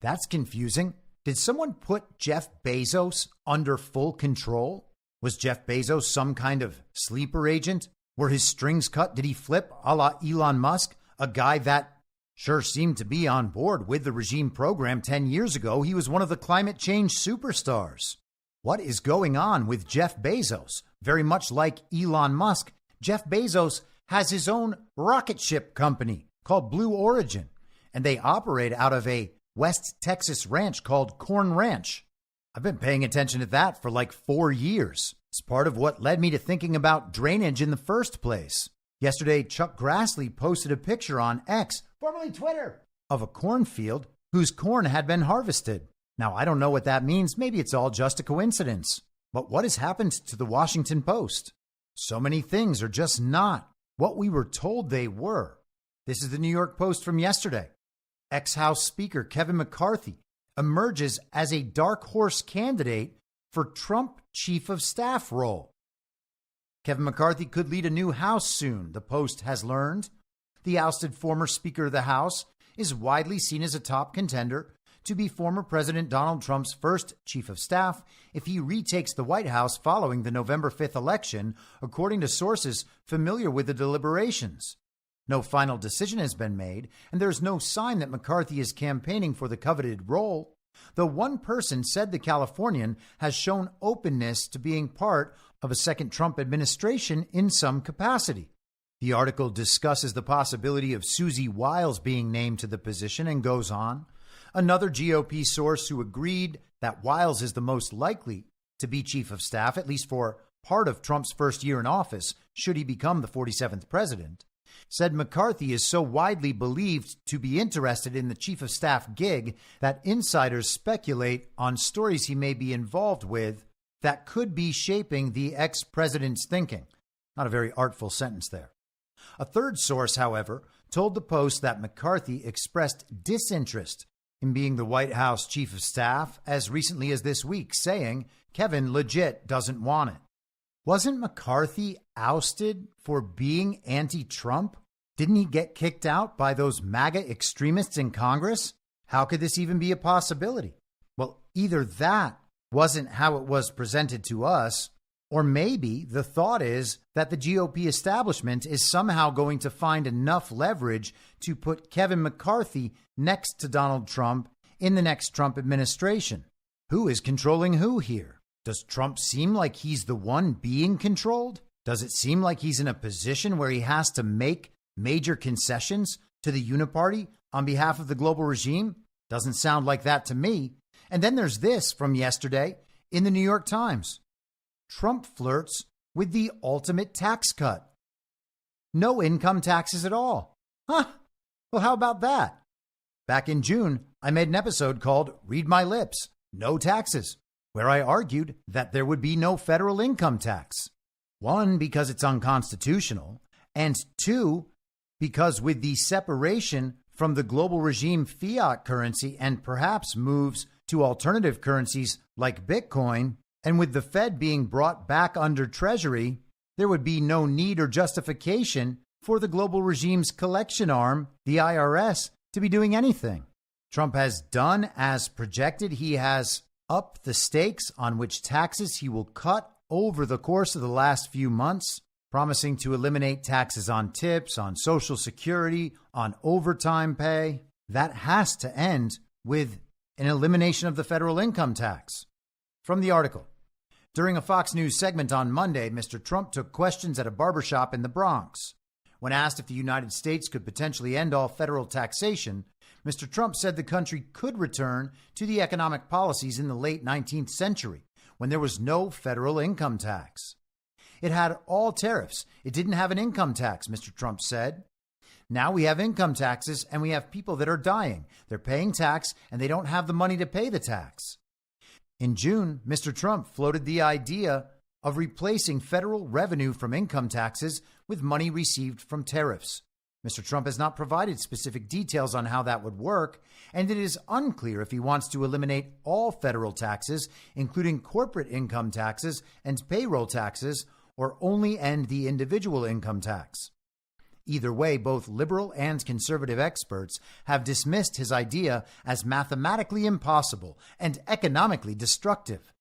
That's confusing. Did someone put Jeff Bezos under full control? Was Jeff Bezos some kind of sleeper agent? Were his strings cut? Did he flip a la Elon Musk, a guy that sure seemed to be on board with the regime program 10 years ago? He was one of the climate change superstars. What is going on with Jeff Bezos? Very much like Elon Musk, Jeff Bezos has his own rocket ship company called Blue Origin, and they operate out of a West Texas ranch called Corn Ranch. I've been paying attention to that for like 4 years. It's part of what led me to thinking about drainage in the first place. Yesterday, Chuck Grassley posted a picture on X, formerly Twitter, of a cornfield whose corn had been harvested. Now, I don't know what that means. Maybe it's all just a coincidence. But what has happened to the Washington Post? So many things are just not what we were told they were. This is the New York Post from yesterday. Ex-House Speaker Kevin McCarthy emerges as a dark horse candidate for Trump chief of staff role. Kevin McCarthy could lead a new House soon, the Post has learned. The ousted former Speaker of the House is widely seen as a top contender to be former President Donald Trump's first chief of staff if he retakes the White House following the November 5th election, according to sources familiar with the deliberations. No final decision has been made, and there's no sign that McCarthy is campaigning for the coveted role, though one person said the Californian has shown openness to being part of a second Trump administration in some capacity. The article discusses the possibility of Susie Wiles being named to the position and goes on. Another GOP source who agreed that Wiles is the most likely to be chief of staff, at least for part of Trump's first year in office, should he become the 47th president, said McCarthy is so widely believed to be interested in the chief of staff gig that insiders speculate on stories he may be involved with that could be shaping the ex-president's thinking. Not a very artful sentence there. A third source, however, told the Post that McCarthy expressed disinterest in being the White House chief of staff as recently as this week, saying Kevin legit doesn't want it. Wasn't McCarthy ousted for being anti-Trump? Didn't he get kicked out by those MAGA extremists in Congress? How could this even be a possibility? Well, either that wasn't how it was presented to us, or maybe the thought is that the GOP establishment is somehow going to find enough leverage to put Kevin McCarthy next to Donald Trump in the next Trump administration. Who is controlling who here? Does Trump seem like he's the one being controlled? Does it seem like he's in a position where he has to make major concessions to the uniparty on behalf of the global regime? Doesn't sound like that to me. And then there's this from yesterday in the New York Times. Trump flirts with the ultimate tax cut. No income taxes at all. Huh? Well, how about that? Back in June, I made an episode called Read My Lips, No Taxes, where I argued that there would be no federal income tax. One, because it's unconstitutional, and two, because with the separation from the global regime fiat currency and perhaps moves to alternative currencies like Bitcoin, and with the Fed being brought back under Treasury, there would be no need or justification for the global regime's collection arm, the IRS, to be doing anything. Trump has done as projected. He has upped the stakes on which taxes he will cut over the course of the last few months, promising to eliminate taxes on tips, on Social Security, on overtime pay. That has to end with an elimination of the federal income tax. From the article. During a Fox News segment on Monday, Mr. Trump took questions at a barbershop in the Bronx. When asked if the United States could potentially end all federal taxation, Mr. Trump said the country could return to the economic policies in the late 19th century, when there was no federal income tax. It had all tariffs. It didn't have an income tax, Mr. Trump said. Now we have income taxes and we have people that are dying. They're paying tax and they don't have the money to pay the tax. In June, Mr. Trump floated the idea of replacing federal revenue from income taxes with money received from tariffs. Mr. Trump has not provided specific details on how that would work, and it is unclear if he wants to eliminate all federal taxes, including corporate income taxes and payroll taxes, or only end the individual income tax. Either way, both liberal and conservative experts have dismissed his idea as mathematically impossible and economically destructive.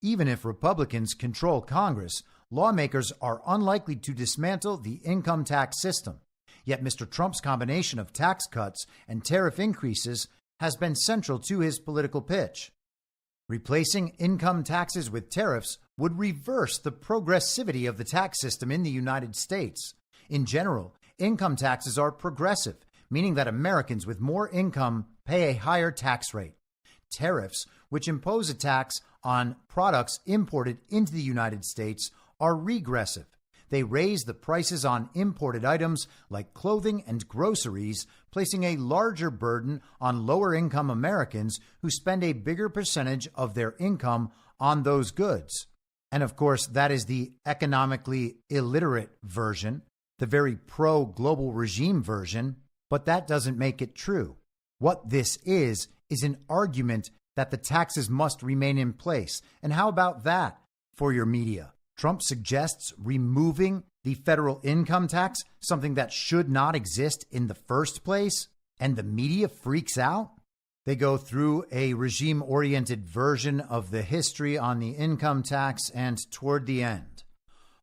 Even if Republicans control Congress, lawmakers are unlikely to dismantle the income tax system. Yet Mr. Trump's combination of tax cuts and tariff increases has been central to his political pitch. Replacing income taxes with tariffs would reverse the progressivity of the tax system in the United States. In general, income taxes are progressive, meaning that Americans with more income pay a higher tax rate. Tariffs, which impose a tax on products imported into the United States are regressive. They raise the prices on imported items like clothing and groceries, placing a larger burden on lower-income Americans who spend a bigger percentage of their income on those goods. And of course, that is the economically illiterate version, the very pro-global regime version, but that doesn't make it true. What this is an argument that the taxes must remain in place. And how about that for your media? Trump suggests removing the federal income tax, something that should not exist in the first place, and the media freaks out. They go through a regime-oriented version of the history on the income tax, and toward the end,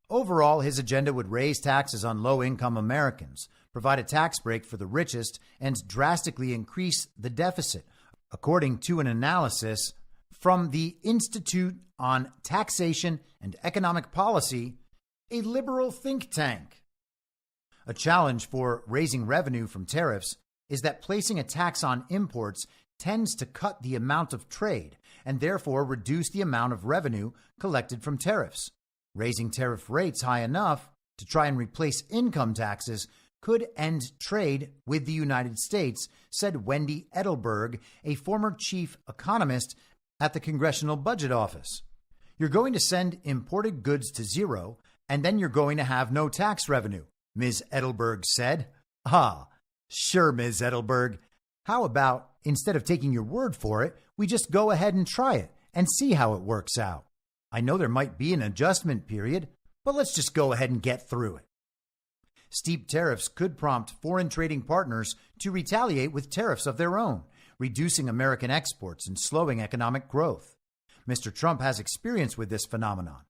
overall, his agenda would raise taxes on low-income Americans, provide a tax break for the richest, and drastically increase the deficit, according to an analysis from the Institute on Taxation and Economic Policy, a liberal think tank. A challenge for raising revenue from tariffs is that placing a tax on imports tends to cut the amount of trade and therefore reduce the amount of revenue collected from tariffs. Raising tariff rates high enough to try and replace income taxes could end trade with the United States, said Wendy Edelberg, a former chief economist at the Congressional Budget Office. You're going to send imported goods to zero, and then you're going to have no tax revenue, Ms. Edelberg said. Ah, sure, Ms. Edelberg. How about, instead of taking your word for it, we just go ahead and try it and see how it works out? I know there might be an adjustment period, but let's just go ahead and get through it. Steep tariffs could prompt foreign trading partners to retaliate with tariffs of their own, reducing American exports and slowing economic growth. Mr. Trump has experience with this phenomenon.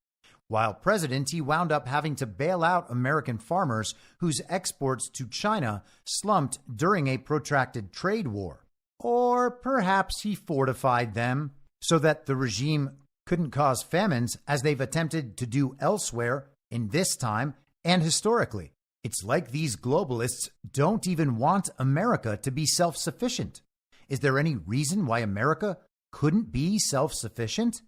While president, he wound up having to bail out American farmers whose exports to China slumped during a protracted trade war. Or perhaps he fortified them so that the regime couldn't cause famines as they've attempted to do elsewhere in this time and historically. It's like these globalists don't even want America to be self-sufficient. Is there any reason why America couldn't be self-sufficient?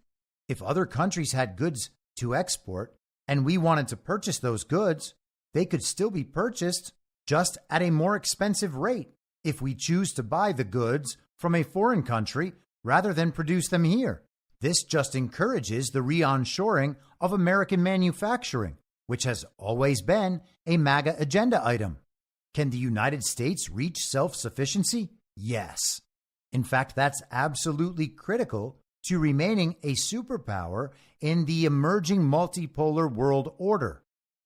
If other countries had goods to export and we wanted to purchase those goods, they could still be purchased just at a more expensive rate if we choose to buy the goods from a foreign country rather than produce them here. This just encourages the re-onshoring of American manufacturing, which has always been a MAGA agenda item. Can the United States reach self-sufficiency? Yes. In fact, that's absolutely critical to remaining a superpower in the emerging multipolar world order.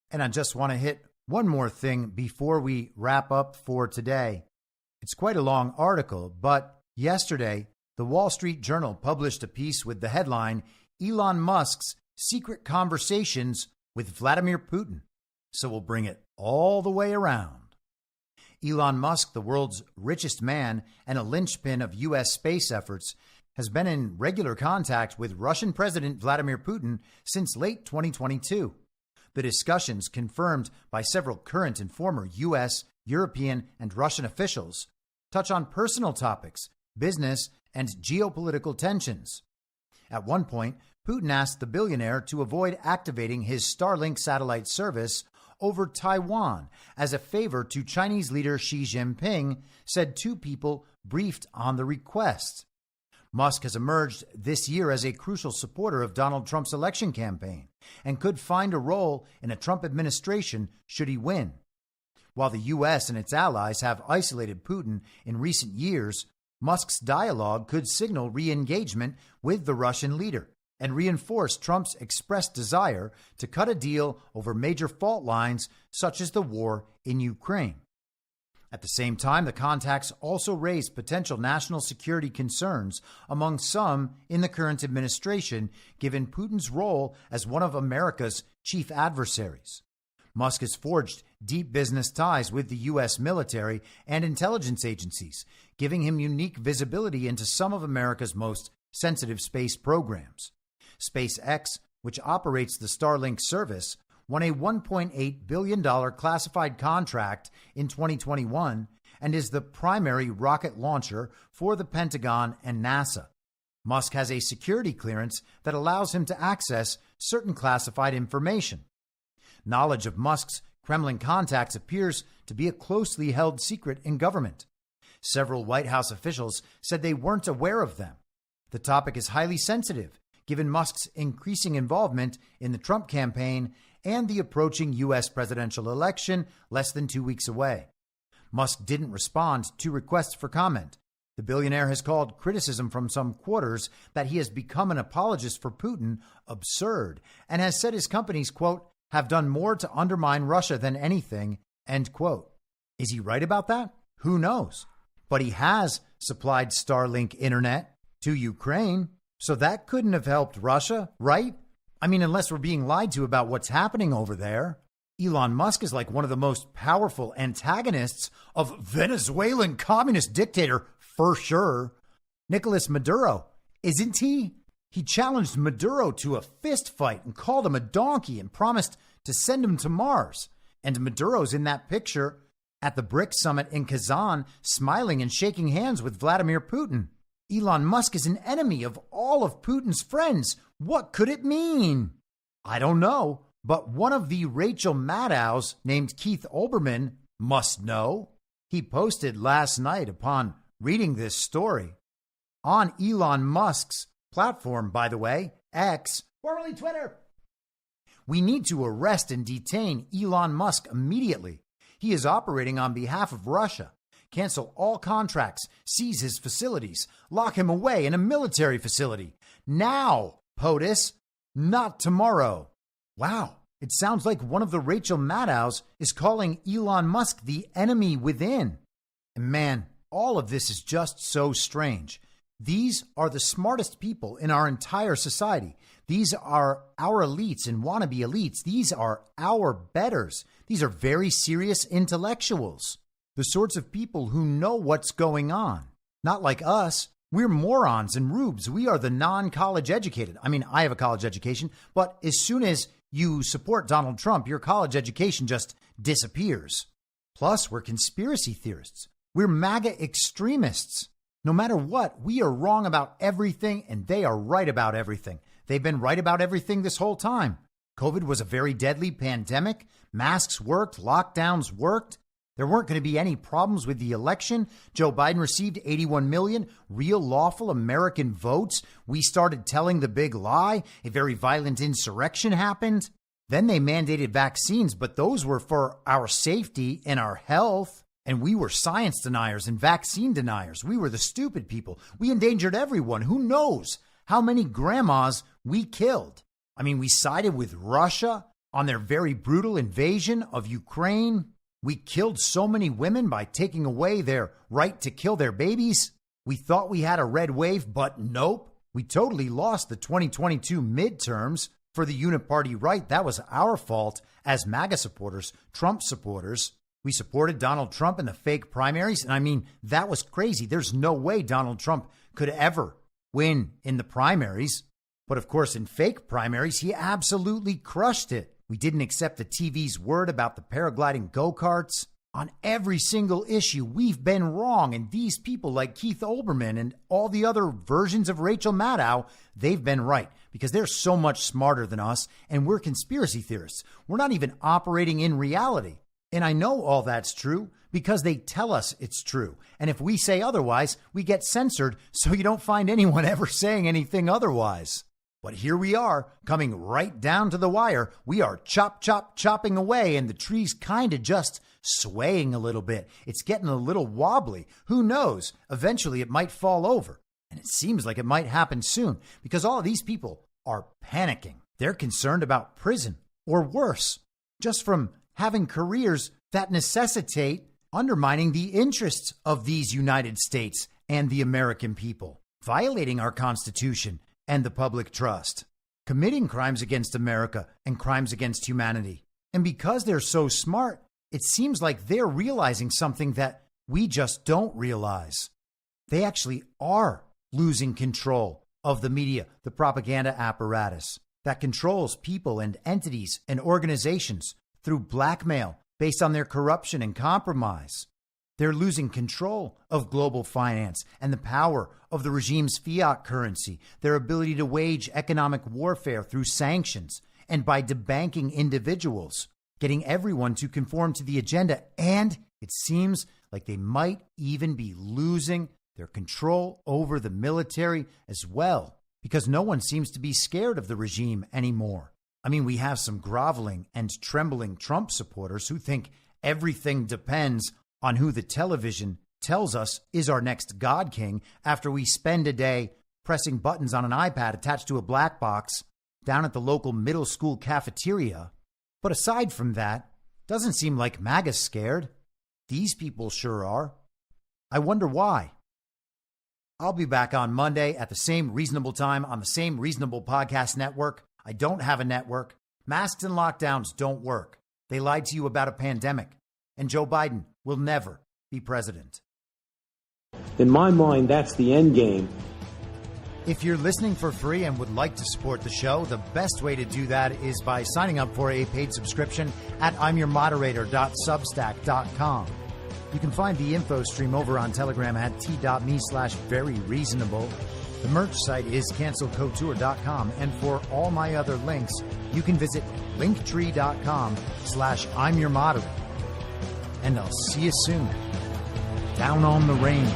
And I just want to hit one more thing before we wrap up for today. It's quite a long article, but yesterday, the Wall Street Journal published a piece with the headline, Elon Musk's Secret Conversations with Vladimir Putin. So we'll bring it all the way around. Elon Musk, the world's richest man and a linchpin of U.S. space efforts, has been in regular contact with Russian President Vladimir Putin since late 2022. The discussions, confirmed by several current and former U.S., European, and Russian officials, touch on personal topics, business, and geopolitical tensions. At one point, Putin asked the billionaire to avoid activating his Starlink satellite service over Taiwan as a favor to Chinese leader Xi Jinping, said two people briefed on the request. Musk has emerged this year as a crucial supporter of Donald Trump's election campaign and could find a role in a Trump administration should he win. While the U.S. and its allies have isolated Putin in recent years, Musk's dialogue could signal re-engagement with the Russian leader and reinforce Trump's expressed desire to cut a deal over major fault lines such as the war in Ukraine. At the same time, the contacts also raised potential national security concerns among some in the current administration, given Putin's role as one of America's chief adversaries. Musk has forged deep business ties with the U.S. military and intelligence agencies, giving him unique visibility into some of America's most sensitive space programs. SpaceX, which operates the Starlink service, won a $1.8 billion classified contract in 2021 and is the primary rocket launcher for the Pentagon and NASA. Musk has a security clearance that allows him to access certain classified information. Knowledge of Musk's Kremlin contacts appears to be a closely held secret in government. Several White House officials said they weren't aware of them. The topic is highly sensitive, given Musk's increasing involvement in the Trump campaign and the approaching U.S. presidential election less than 2 weeks away. Musk didn't respond to requests for comment. The billionaire has called criticism from some quarters that he has become an apologist for Putin absurd and has said his companies, quote, have done more to undermine Russia than anything, end quote. Is he right about that? Who knows? But he has supplied Starlink internet to Ukraine, so that couldn't have helped Russia, right? I mean, unless we're being lied to about what's happening over there. Elon Musk is like one of the most powerful antagonists of Venezuelan communist dictator, for sure. Nicolas Maduro, isn't he? He challenged Maduro to a fist fight and called him a donkey and promised to send him to Mars. And Maduro's in that picture at the BRICS summit in Kazan, smiling and shaking hands with Vladimir Putin. Elon Musk is an enemy of all of Putin's friends. What could it mean? I don't know, but one of the Rachel Maddows named Keith Olbermann must know. He posted last night upon reading this story on Elon Musk's platform, by the way, X, formerly Twitter. We need to arrest and detain Elon Musk immediately. He is operating on behalf of Russia. Cancel all contracts, seize his facilities, lock him away in a military facility. Now, POTUS, not tomorrow. Wow, it sounds like one of the Rachel Maddows is calling Elon Musk the enemy within. And man, all of this is just so strange. These are the smartest people in our entire society. These are our elites and wannabe elites. These are our betters. These are very serious intellectuals. The sorts of people who know what's going on. Not like us. We're morons and rubes. We are the non-college educated. I mean, I have a college education, but as soon as you support Donald Trump, your college education just disappears. Plus, we're conspiracy theorists. We're MAGA extremists. No matter what, we are wrong about everything and they are right about everything. They've been right about everything this whole time. COVID was a very deadly pandemic. Masks worked. Lockdowns worked. There weren't going to be any problems with the election. Joe Biden received 81 million real lawful American votes. We started telling the big lie. A very violent insurrection happened. Then they mandated vaccines, but those were for our safety and our health. And we were science deniers and vaccine deniers. We were the stupid people. We endangered everyone. Who knows how many grandmas we killed? I mean, we sided with Russia on their very brutal invasion of Ukraine. We killed so many women by taking away their right to kill their babies. We thought we had a red wave, but nope. We totally lost the 2022 midterms for the uniparty right. That was our fault as MAGA supporters, Trump supporters. We supported Donald Trump in the fake primaries. And I mean, that was crazy. There's no way Donald Trump could ever win in the primaries. But of course, in fake primaries, he absolutely crushed it. We didn't accept the TV's word about the paragliding go-karts. On every single issue, we've been wrong. And these people like Keith Olbermann and all the other versions of Rachel Maddow, they've been right because they're so much smarter than us. And we're conspiracy theorists. We're not even operating in reality. And I know all that's true because they tell us it's true. And if we say otherwise, we get censored so you don't find anyone ever saying anything otherwise. But here we are, coming right down to the wire. We are chopping away, and the tree's kind of just swaying a little bit. It's getting a little wobbly. Who knows? Eventually it might fall over. And it seems like it might happen soon because all of these people are panicking. They're concerned about prison or worse, just from having careers that necessitate undermining the interests of these United States and the American people, violating our Constitution and the public trust, committing crimes against America and crimes against humanity. And because they're so smart, it seems like they're realizing something that we just don't realize. They actually are losing control of the media, the propaganda apparatus that controls people and entities and organizations through blackmail based on their corruption and compromise. They're losing control of global finance and the power of the regime's fiat currency, their ability to wage economic warfare through sanctions and by debanking individuals, getting everyone to conform to the agenda. And it seems like they might even be losing their control over the military as well, because no one seems to be scared of the regime anymore. I mean, we have some groveling and trembling Trump supporters who think everything depends on who the television tells us is our next God King after we spend a day pressing buttons on an iPad attached to a black box down at the local middle school cafeteria. But aside from that, doesn't seem like MAGA's scared. These people sure are. I wonder why. I'll be back on Monday at the same reasonable time on the same reasonable podcast network. I don't have a network. Masks and lockdowns don't work. They lied to you about a pandemic. And Joe Biden will never be president. In my mind, that's the end game. If you're listening for free and would like to support the show, the best way to do that is by signing up for a paid subscription at imyourmoderator.substack.com. You can find the info stream over on Telegram at t.me/veryreasonable. The merch site is cancelcouture.com. And for all my other links, you can visit linktree.com/imyourmoderator. And I'll see you soon down on the range.